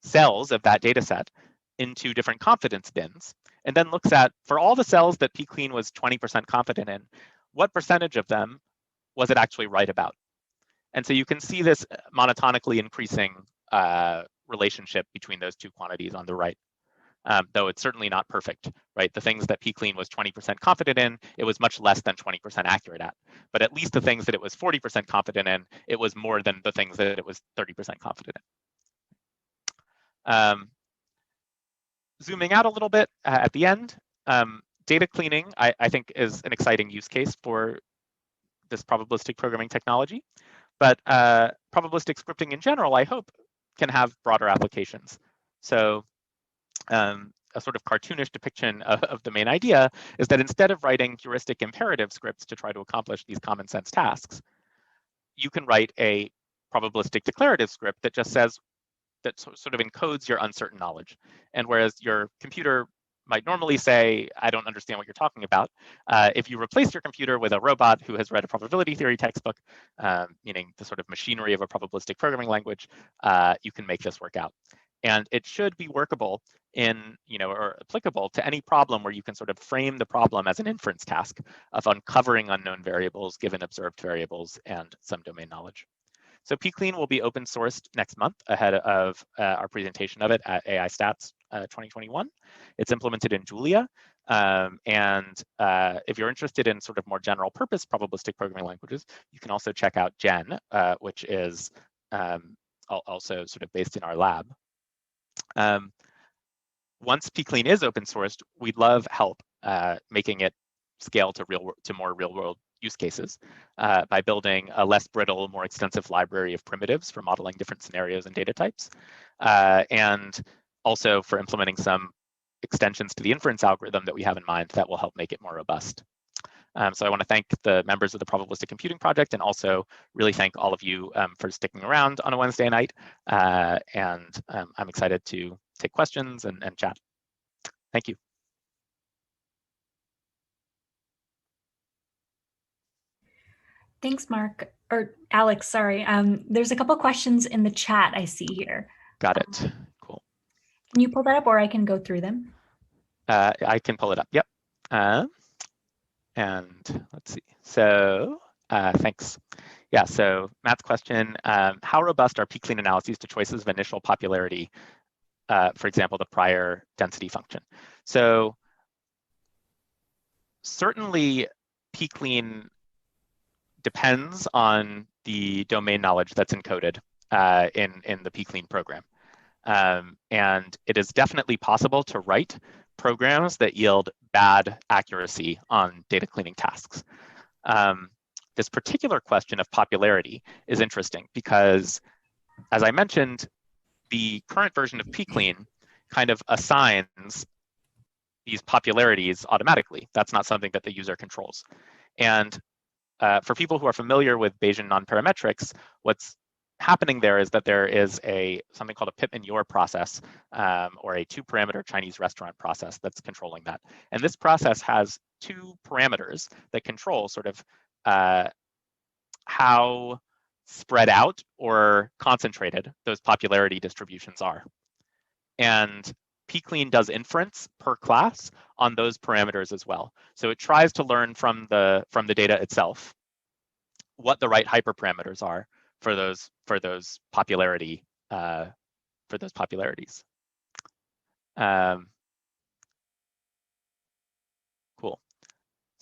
cells of that data set into different confidence bins, and then looks at, for all the cells that pClean was 20% confident in, what percentage of them was it actually right about? And so you can see this monotonically increasing relationship between those two quantities on the right, though it's certainly not perfect, right? The things that pClean was 20% confident in, it was much less than 20% accurate at. But at least the things that it was 40% confident in, it was more than the things that it was 30% confident in. Zooming out a little bit at the end, data cleaning, I think, is an exciting use case for this probabilistic programming technology. But probabilistic scripting in general, I hope, can have broader applications. So a sort of cartoonish depiction of the main idea is that instead of writing heuristic imperative scripts to try to accomplish these common sense tasks, you can write a probabilistic declarative script that just says, that sort of encodes your uncertain knowledge. And whereas your computer might normally say, I don't understand what you're talking about, if you replace your computer with a robot who has read a probability theory textbook, meaning the sort of machinery of a probabilistic programming language, you can make this work out. And it should be workable or applicable to any problem where you can sort of frame the problem as an inference task of uncovering unknown variables given observed variables and some domain knowledge. So pClean will be open sourced next month ahead of our presentation of it at AI Stats 2021. It's implemented in Julia. And if you're interested in sort of more general purpose probabilistic programming languages, you can also check out Gen, which is also sort of based in our lab. Once pClean is open sourced, we'd love help making it scale to more real world use cases by building a less brittle, more extensive library of primitives for modeling different scenarios and data types, and also for implementing some extensions to the inference algorithm that we have in mind that will help make it more robust. So I want to thank the members of the Probabilistic Computing Project, and also really thank all of you for sticking around on a Wednesday night. And I'm excited to take questions and chat. Thank you. Thanks, Mark, or Alex, sorry. There's a couple questions in the chat I see here. Got it, cool. Can you pull that up, or I can go through them? I can pull it up, yep. And let's see, so thanks. Yeah, so Matt's question, how robust are pClean analyses to choices of initial popularity, for example, the prior density function? So certainly pClean depends on the domain knowledge that's encoded in the pClean program. And it is definitely possible to write programs that yield bad accuracy on data cleaning tasks. This particular question of popularity is interesting because, as I mentioned, the current version of pClean kind of assigns these popularities automatically. That's not something that the user controls. And for people who are familiar with Bayesian nonparametrics, what's happening there is that there is something called a Pitman-Yor process, or a two-parameter Chinese restaurant process that's controlling that. And this process has two parameters that control sort of how spread out or concentrated those popularity distributions are. And pClean does inference per class on those parameters as well. So it tries to learn from the data itself what the right hyperparameters are for those popularities.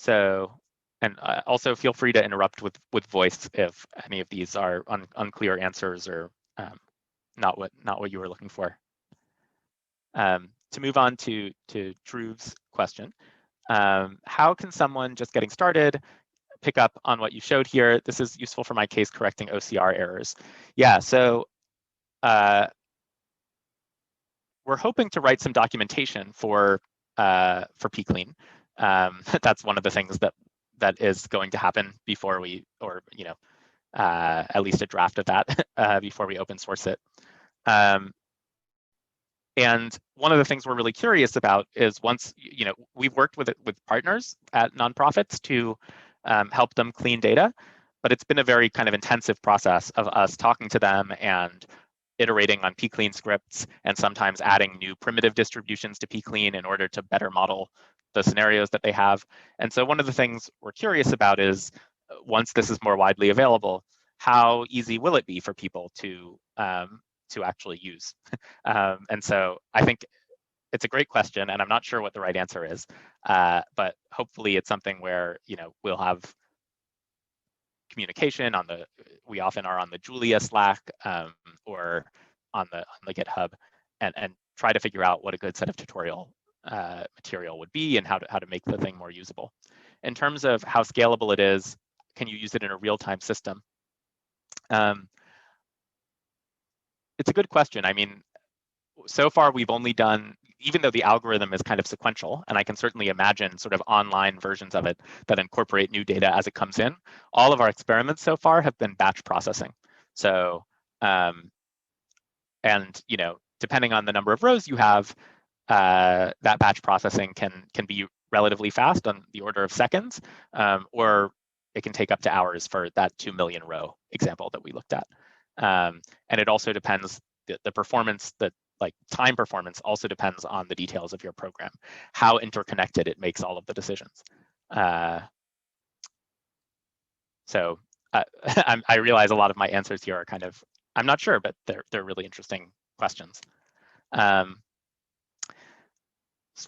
So, and also feel free to interrupt with voice if any of these are unclear answers or not what you were looking for. To move on to Drew's question, how can someone just getting started pick up on what you showed here? This is useful for my case correcting OCR errors. Yeah, so we're hoping to write some documentation for pclean. That's one of the things that is going to happen before we, or at least a draft of that before we open source it. And one of the things we're really curious about is once, we've worked with partners at nonprofits to help them clean data, but it's been a very kind of intensive process of us talking to them and iterating on pclean scripts and sometimes adding new primitive distributions to pclean in order to better model the scenarios that they have. And so one of the things we're curious about is once this is more widely available, how easy will it be for people to actually use? And so I think it's a great question, and I'm not sure what the right answer is, but hopefully it's something where we'll have communication on we often are on the Julia Slack or on the GitHub, and try to figure out what a good set of tutorial material would be and how to make the thing more usable. In terms of how scalable it is, can you use it in a real-time system? It's a good question. I mean, so far we've only done, even though the algorithm is kind of sequential, and I can certainly imagine sort of online versions of it that incorporate new data as it comes in, all of our experiments so far have been batch processing. So, and depending on the number of rows you have, that batch processing can be relatively fast, on the order of seconds, or it can take up to hours for that 2 million row example that we looked at. And it also depends, the performance, time performance also depends on the details of your program, how interconnected it makes all of the decisions. So I realize a lot of my answers here are kind of, I'm not sure, but they're really interesting questions.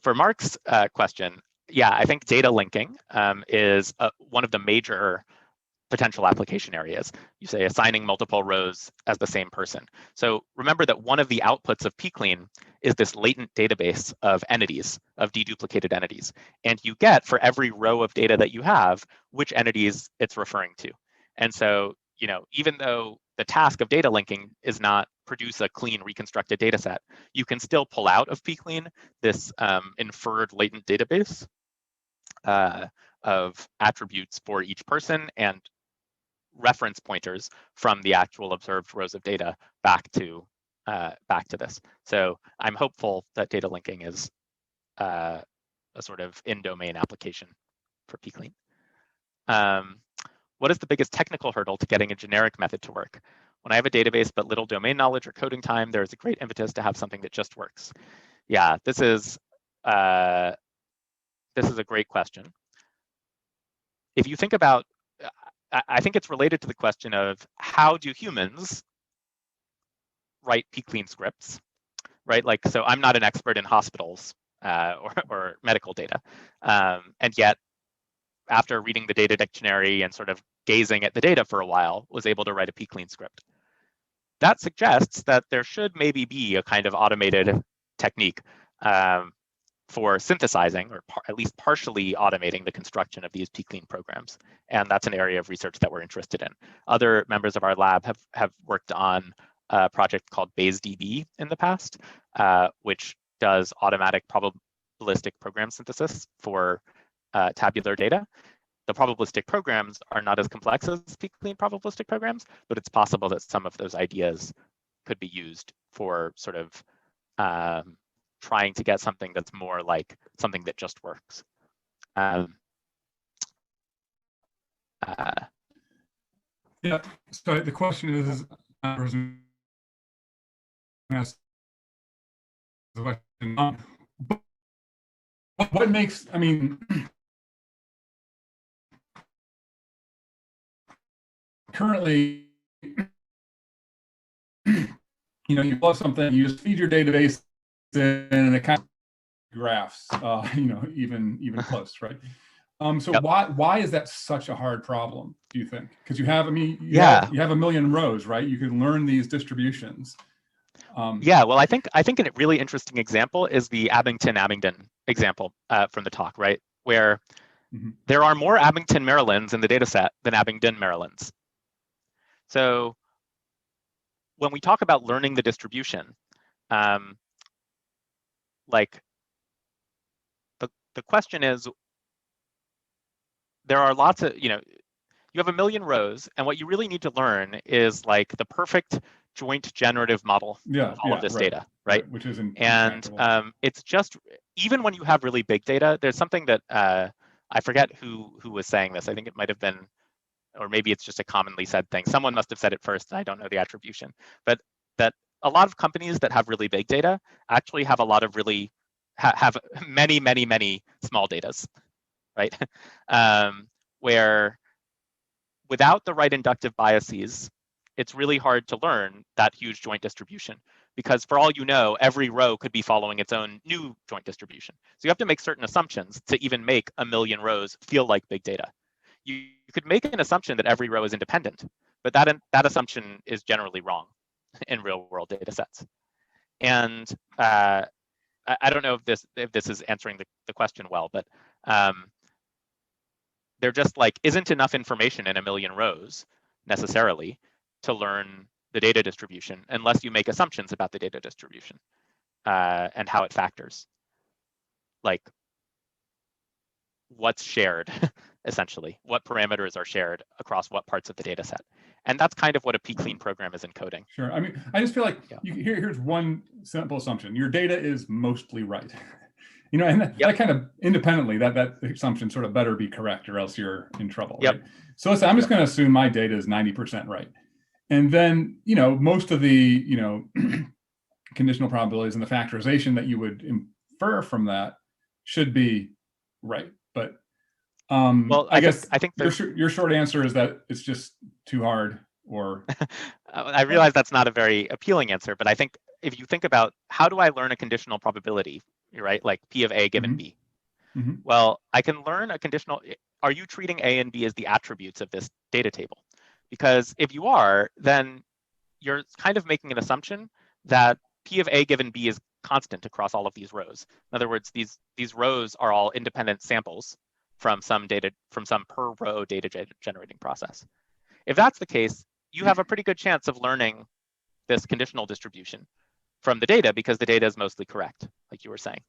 For Mark's question, yeah, I think data linking is one of the major potential application areas. You say assigning multiple rows as the same person. So remember that one of the outputs of pclean is this latent database of entities, of deduplicated entities. And you get, for every row of data that you have, which entities it's referring to. And so, even though the task of data linking is not produce a clean reconstructed data set, you can still pull out of pclean this inferred latent database of attributes for each person and reference pointers from the actual observed rows of data back to this. So I'm hopeful that data linking is a sort of in-domain application for pclean. What is the biggest technical hurdle to getting a generic method to work? When I have a database but little domain knowledge or coding time, there is a great impetus to have something that just works. Yeah, this is a great question. If you think about, I think it's related to the question of how do humans write pclean scripts, right? So I'm not an expert in hospitals or medical data, and yet after reading the data dictionary and sort of gazing at the data for a while, was able to write a pclean script. That suggests that there should maybe be a kind of automated technique for synthesizing, or at least partially automating, the construction of these pclean programs. And that's an area of research that we're interested in. Other members of our lab have worked on a project called BaseDB in the past, which does automatic probabilistic program synthesis for tabular data. The probabilistic programs are not as complex as pclean probabilistic programs, but it's possible that some of those ideas could be used for sort of trying to get something that's more like something that just works. Yeah, so the question is what makes, I mean, currently, you pull something, you just feed your database and it kind of graphs, even close, right? So Yep. why is that such a hard problem, do you think? Because you have, I mean, you have a million rows, right? You can learn these distributions. Yeah, well, I think a really interesting example is the Abington example from the talk, right? Where there are more Abington Marylands in the data set than Abingdon Marylands. So when we talk about learning the distribution, like the question is, there are lots of, you have a million rows, and what you really need to learn is like the perfect joint generative model of all of this data, right? Which is and it's just, even when you have really big data, there's something that I forget who was saying this. I think it might have been, or maybe it's just a commonly said thing. Someone must have said it first, and I don't know the attribution, but that a lot of companies that have really big data actually have a lot of really, have many, many, many small datas, right? Where without the right inductive biases, it's really hard to learn that huge joint distribution, because for all you know, every row could be following its own new joint distribution. So you have to make certain assumptions to even make a million rows feel like big data. You could make an assumption that every row is independent, but that assumption is generally wrong in real world data sets. And I don't know if this is answering the question well, but there just like isn't enough information in a million rows necessarily to learn the data distribution unless you make assumptions about the data distribution and how it factors, like what's shared, essentially, what parameters are shared across what parts of the data set. And that's kind of what a pclean program is encoding. Sure. I mean, I just feel like here's one simple assumption. Your data is mostly right. And that kind of independently, that assumption sort of better be correct, or else you're in trouble, right? So I'm just going to assume my data is 90% right. And then, most of the, conditional probabilities and the factorization that you would infer from that should be right. But well, I guess I think your short answer is that it's just too hard, or I realize that's not a very appealing answer, but I think if you think about how do I learn a conditional probability, right? Like P of A given B. Well, I can learn a conditional. Are you treating A and B as the attributes of this data table? Because if you are, then you're kind of making an assumption that P of A given B is constant across all of these rows. In other words, these rows are all independent samples from some per row data generating process. If that's the case, you have a pretty good chance of learning this conditional distribution from the data, because the data is mostly correct, like you were saying,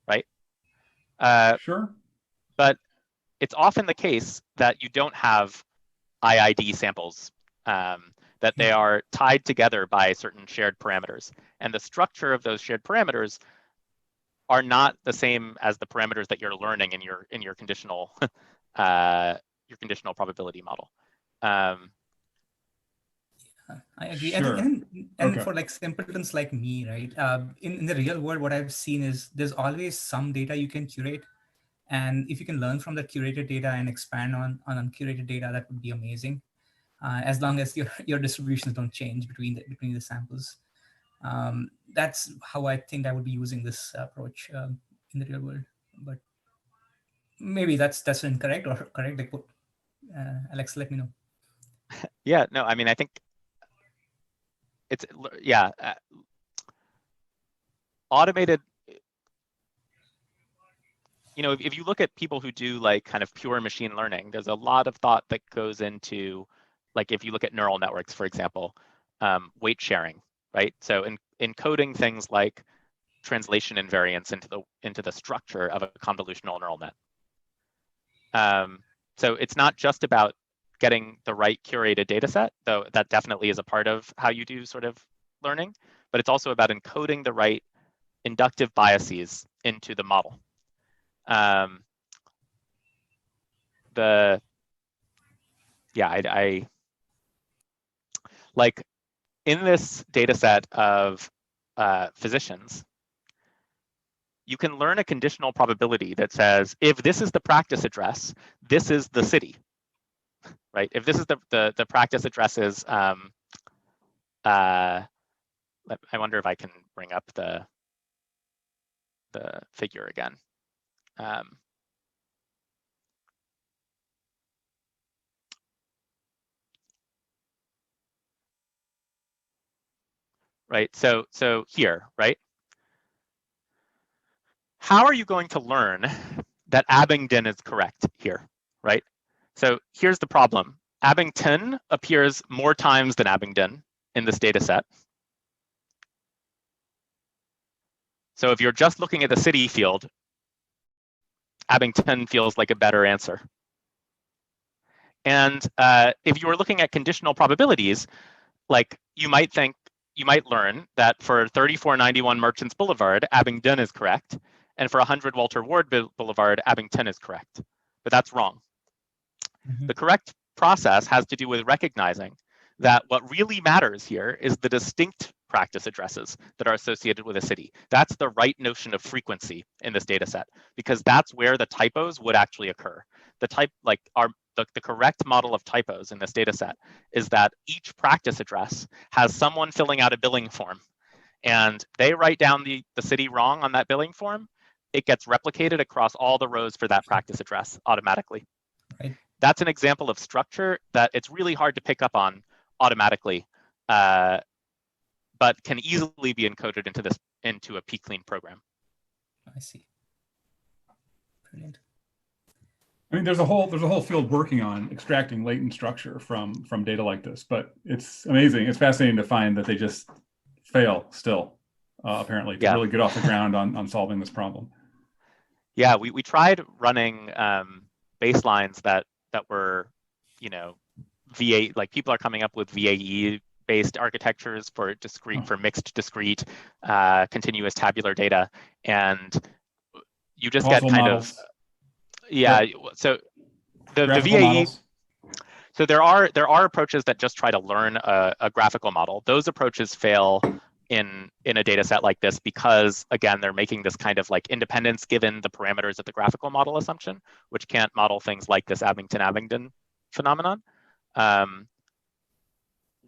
right? Sure. But it's often the case that you don't have IID samples, that they are tied together by certain shared parameters. And the structure of those shared parameters are not the same as the parameters that you're learning in your conditional probability model. I agree. Sure. And for like simpletons like me, right? In the real world, what I've seen is there's always some data you can curate. And if you can learn from the curated data and expand on uncurated data, that would be amazing. As long as your distributions don't change between the samples. That's how I think I would be using this approach in the real world. But maybe that's incorrect or correct. Like, Alex, let me know. Yeah, no, I mean, I think it's, automated, if you look at people who do like kind of pure machine learning, there's a lot of thought that goes into, like if you look at neural networks, for example, weight sharing, right? So encoding things like translation invariance into the structure of a convolutional neural net. So it's not just about getting the right curated data set, though that definitely is a part of how you do sort of learning, but it's also about encoding the right inductive biases into the model. Like in this data set of physicians, you can learn a conditional probability that says, if this is the practice address, this is the city, right? If this is the practice addresses, I wonder if I can bring up the figure again. right? So here, right? How are you going to learn that Abingdon is correct here, right? So here's the problem. Abington appears more times than Abingdon in this data set. So if you're just looking at the city field, Abington feels like a better answer. And if you were looking at conditional probabilities, like you might learn that for 3491 Merchants Boulevard, Abingdon is correct, and for 100 Walter Ward Boulevard, Abington is correct. But that's wrong. The correct process has to do with recognizing that what really matters here is the distinct practice addresses that are associated with a city. That's the right notion of frequency in this data set, because that's where the typos would actually occur. The correct model of typos in this data set is that each practice address has someone filling out a billing form, and they write down the city wrong on that billing form. It gets replicated across all the rows for that practice address automatically. Right. That's an example of structure that it's really hard to pick up on automatically, but can easily be encoded into a pclean program. I see. Brilliant. I mean, there's a whole field working on extracting latent structure from data like this, but it's amazing. It's fascinating to find that they just fail still, apparently, to really get off the ground on solving this problem. Yeah, we tried running baselines that were, V8, like people are coming up with VAE based architectures for mixed discrete continuous tabular data, and you just Causal get kind models. So the Graphical VAE models. So there are approaches that just try to learn a graphical model. Those approaches fail in a data set like this because, again, they're making this kind of like independence given the parameters of the graphical model assumption, which can't model things like this Abington phenomenon.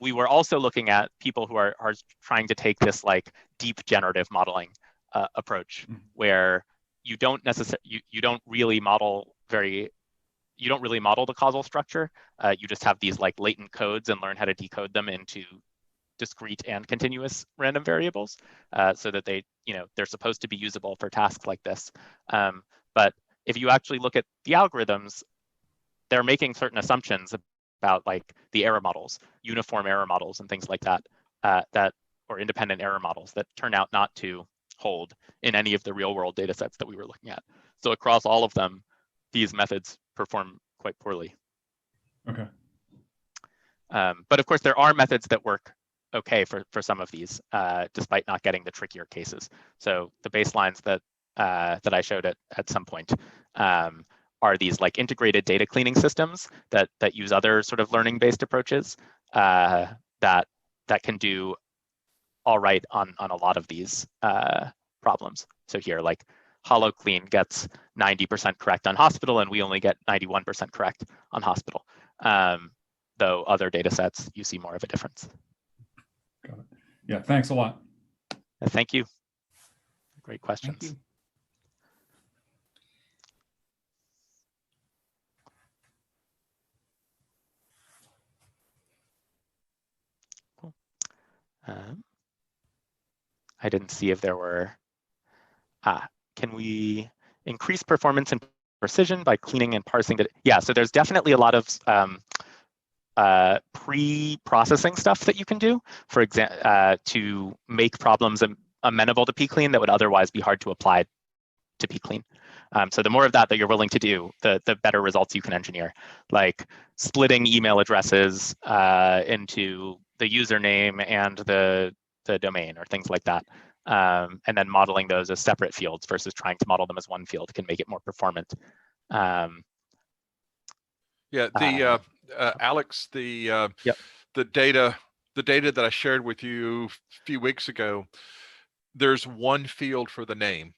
We were also looking at people who are trying to take this like deep generative modeling approach, where you don't really model the causal structure. You just have these like latent codes and learn how to decode them into discrete and continuous random variables, so that they're supposed to be usable for tasks like this. But if you actually look at the algorithms, they're making certain assumptions about like the error models, uniform error models, and things like that, or independent error models that turn out not to hold in any of the real world data sets that we were looking at. So across all of them, these methods perform quite poorly. Okay. But of course, there are methods that work okay for some of these, despite not getting the trickier cases. So the baselines that I showed at some point are these like integrated data cleaning systems that use other sort of learning-based approaches that can do all right on a lot of these problems. So here, like HoloClean gets 90% correct on hospital, and we only get 91% correct on hospital. Though other data sets, you see more of a difference. Got it. Yeah, thanks a lot. Thank you. Great questions. Thank you. Cool. I didn't see if there were, can we increase performance and precision by cleaning and parsing it? Yeah, so there's definitely a lot of pre-processing stuff that you can do, for example, to make problems amenable to pclean that would otherwise be hard to apply to pclean. So the more of that you're willing to do, the better results you can engineer, like splitting email addresses into the username and the domain, or things like that. And then modeling those as separate fields versus trying to model them as one field can make it more performant. Yeah, Alex, the data that I shared with you a few weeks ago, there's one field for the name.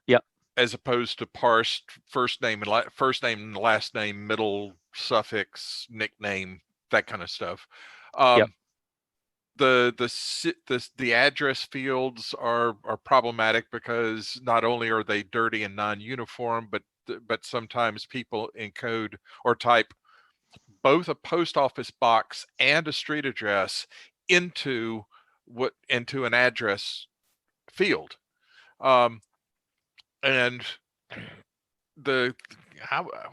Yep. As opposed to parsed first name and last name, middle suffix, nickname, that kind of stuff. Yep. The address fields are problematic because not only are they dirty and non-uniform, but sometimes people encode or type both a post office box and a street address into into an address field. And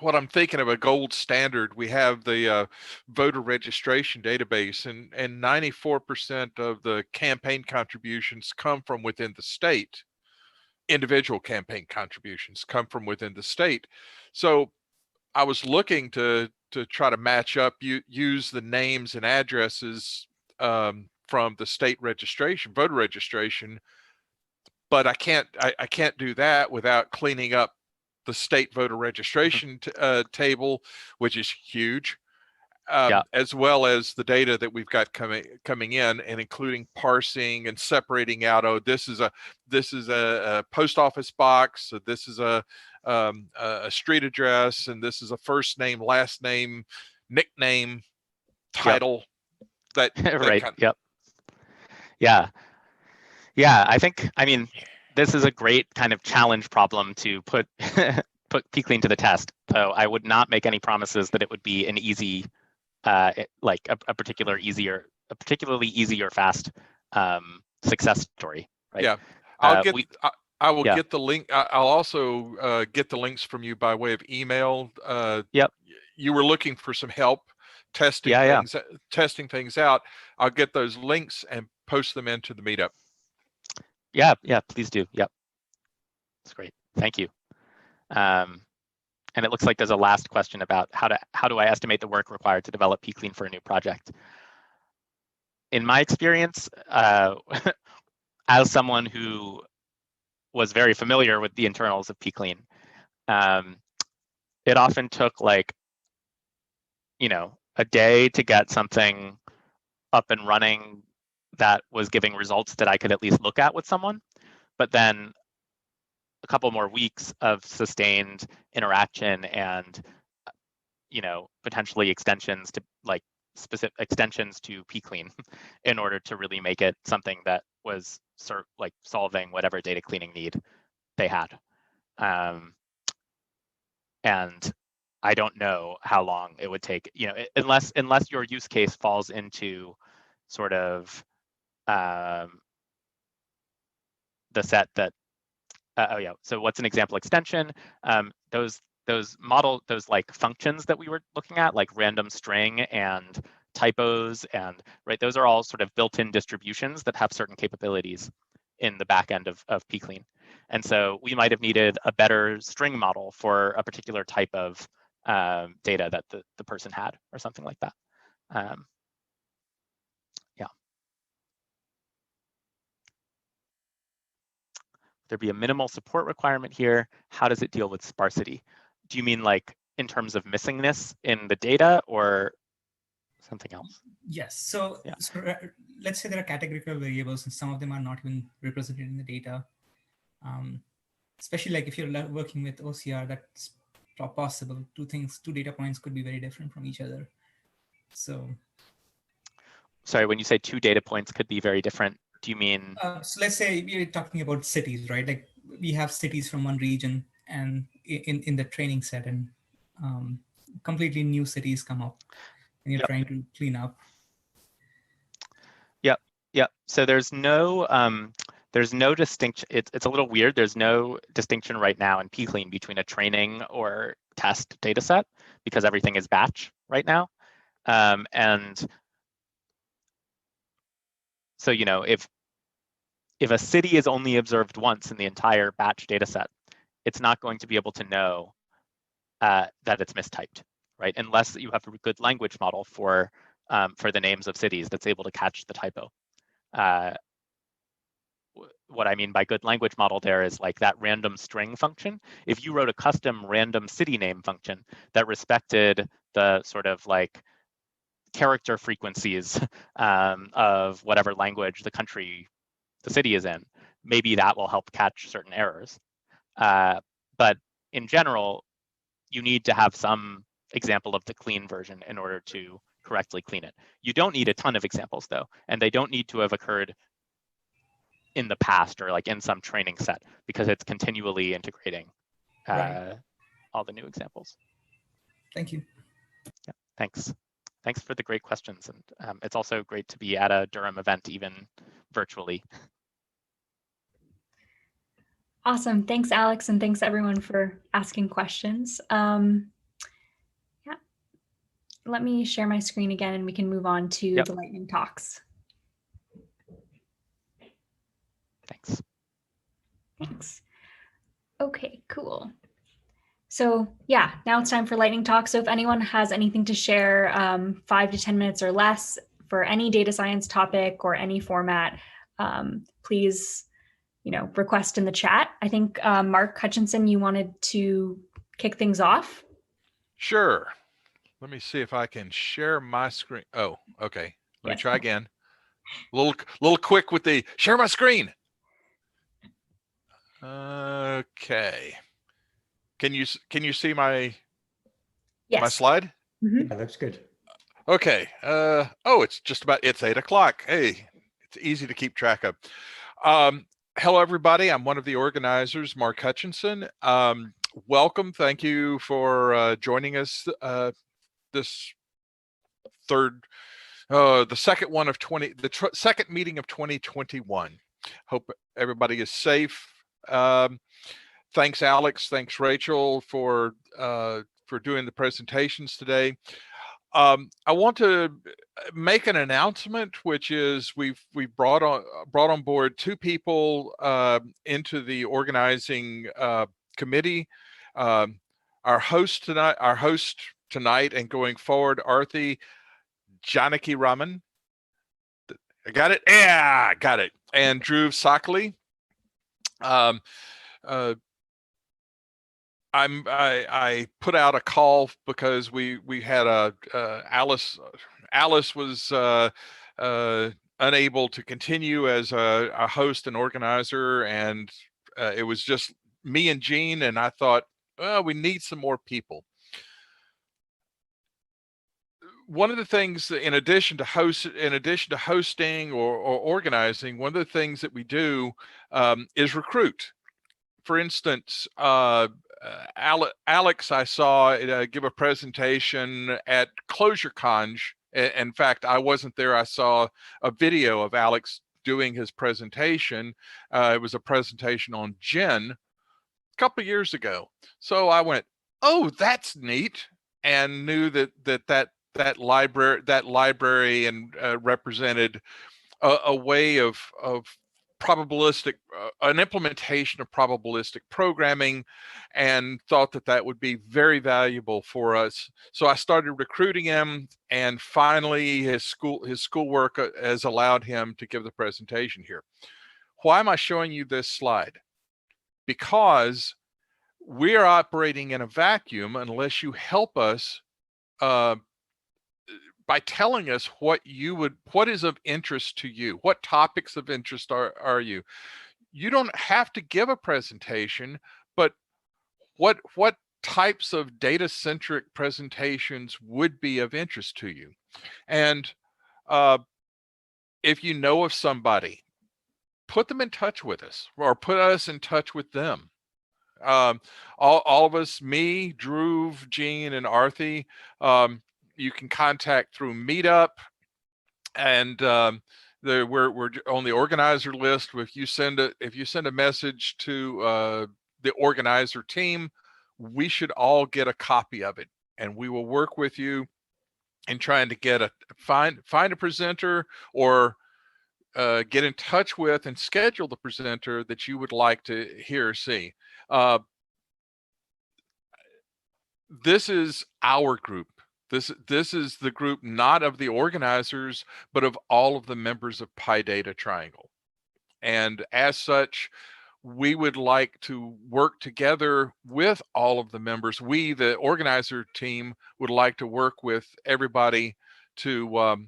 what I'm thinking of a gold standard, we have the voter registration database, and 94% of the campaign contributions come from within the state. Individual campaign contributions come from within the state. So I was looking to try to match up, use the names and addresses from the state registration, voter registration, but I can't do that without cleaning up the state voter registration table, which is huge, as well as the data that we've got coming in, and including parsing and separating out. Oh, this is a post office box. So this is a street address, and this is a first name, last name, nickname, title. That right. Kind of, yep. Yeah. I mean, this is a great kind of challenge problem to put pClean to the test. So I would not make any promises that it would be an easy, like a particularly easy or fast success story. Right? Yeah, I will get the link. I'll also get the links from you by way of email. Yep. You were looking for some help testing things out. I'll get those links and post them into the meetup. Yeah, please do. Yep. That's great. Thank you. And it looks like there's a last question about how do I estimate the work required to develop pClean for a new project? In my experience, as someone who was very familiar with the internals of pClean, it often took like, a day to get something up and running that was giving results that I could at least look at with someone, but then a couple more weeks of sustained interaction and potentially extensions to like specific extensions to pClean in order to really make it something that was like solving whatever data cleaning need they had. And I don't know how long it would take, unless your use case falls into sort of the set that so what's an example extension? Those like functions that we were looking at, like random string and typos, and right, those are all sort of built-in distributions that have certain capabilities in the back end of pClean. And so we might have needed a better string model for a particular type of data that the person had, or something like that. There be a minimal support requirement here? How does it deal with sparsity? Do you mean like in terms of missingness in the data, or something else? Yes. So let's say there are categorical variables and some of them are not even represented in the data. Especially like if you're working with OCR, that's not possible. Two data points could be very different from each other. So. Sorry, when you say 2 data points could be very different, do you mean? So let's say we're talking about cities, right? Like we have cities from one region, and in the training set, and completely new cities come up, and you're trying to clean up. Yeah. So there's no distinction. It's a little weird. There's no distinction right now in pClean between a training or test data set, because everything is batch right now. And so, if a city is only observed once in the entire batch data set, it's not going to be able to know that it's mistyped, right? Unless you have a good language model for the names of cities that's able to catch the typo. What I mean by good language model there is like that random string function. If you wrote a custom random city name function that respected the sort of like character frequencies of whatever language the city is in, maybe that will help catch certain errors. But in general, you need to have some example of the clean version in order to correctly clean it. You don't need a ton of examples though, and they don't need to have occurred in the past or like in some training set, because it's continually integrating all the new examples. Thank you. Yeah, thanks. thanks for the great questions. And it's also great to be at a Durham event, even virtually. Awesome. Thanks, Alex, and thanks everyone for asking questions. Yeah, let me share my screen again and we can move on to the lightning talks. Thanks. Thanks. Okay, cool. So yeah, now it's time for lightning talk. So if anyone has anything to share, 5 to 10 minutes or less for any data science topic or any format, please, request in the chat. I think Mark Hutchinson, you wanted to kick things off. Sure. Let me see if I can share my screen. Oh, okay. Let me try again. A little quick with the share my screen. Okay. Can you see my slide? Mm-hmm. Yeah, that's good. Okay. Oh, it's 8 o'clock. Hey, it's easy to keep track of. Hello, everybody. I'm one of the organizers, Mark Hutchinson. Welcome. Thank you for joining us this the second one of second meeting of 2021. Hope everybody is safe. Thanks, Alex. Thanks, Rachel, for doing the presentations today. I want to make an announcement, which is we've brought on board 2 people into the organizing committee. Our host tonight and going forward, Arthi Janaki Raman. I got it. Yeah, got it. And Dhruv Sakali. I put out a call because we had Alice was unable to continue as a host and organizer, and it was just me and Jean, and I thought, well, we need some more people. One of the things, in addition to hosting or organizing, one of the things that we do is recruit. For instance, Alex, I saw give a presentation at ClojureConf. In fact, I wasn't there. I saw a video of Alex doing his presentation. It was a presentation on Gen a couple of years ago. So I went, oh, that's neat, and knew that library and represented a way of probabilistic, an implementation of probabilistic programming, and thought that would be very valuable for us. So I started recruiting him, and finally his schoolwork has allowed him to give the presentation here. Why am I showing you this slide? Because we are operating in a vacuum unless you help us by telling us what is of interest to you. What topics of interest are you? You don't have to give a presentation, but what types of data-centric presentations would be of interest to you? And if you know of somebody, put them in touch with us, or put us in touch with them. All of us, me, Dhruv, Jean, and Arthi, you can contact through Meetup, and we're on the organizer list. If you send a message to the organizer team, we should all get a copy of it, and we will work with you in trying to find a presenter, or get in touch with and schedule the presenter that you would like to hear or see. This is our group. This is the group not of the organizers, but of all of the members of PyData Triangle. And as such, we would like to work together with all of the members. We, the organizer team, would like to work with everybody to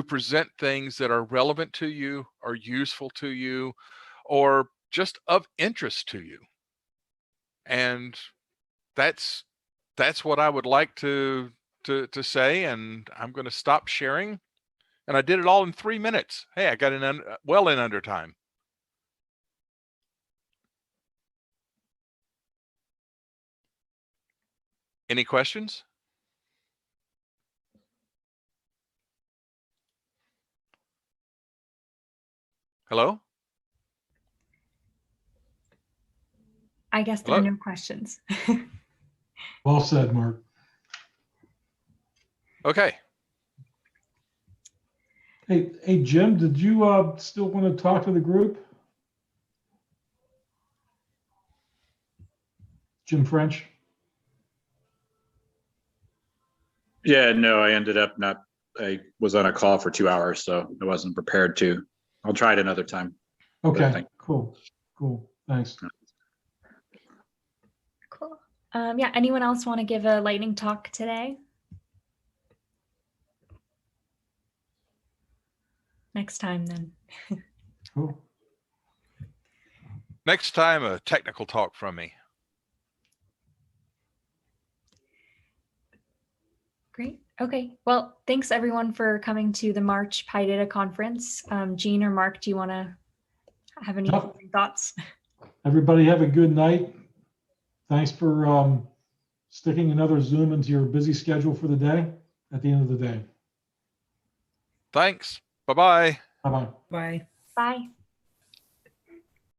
present things that are relevant to you, or useful to you, or just of interest to you. And that's what I would like to say, and I'm going to stop sharing. And I did it all in 3 minutes. Hey, I got in well in under time. Any questions? Hello? I guess there are Hello? no questions. Well said, Mark. Okay. Hey, Jim, did you still want to talk to the group? Jim French? Yeah, no, I ended up not, I was on a call for 2 hours, so I wasn't prepared to. I'll try it another time. Okay, cool. Thanks. Cool. Yeah, anyone else want to give a lightning talk today? Next time then. Cool. Next time, a technical talk from me. Great. Okay. Well, thanks everyone for coming to the March PyData conference. Jean or Mark, do you want to have any closing thoughts? Everybody have a good night. Thanks for sticking another Zoom into your busy schedule for the day at the end of the day. Thanks. Bye-bye. Bye-bye. Bye. Bye.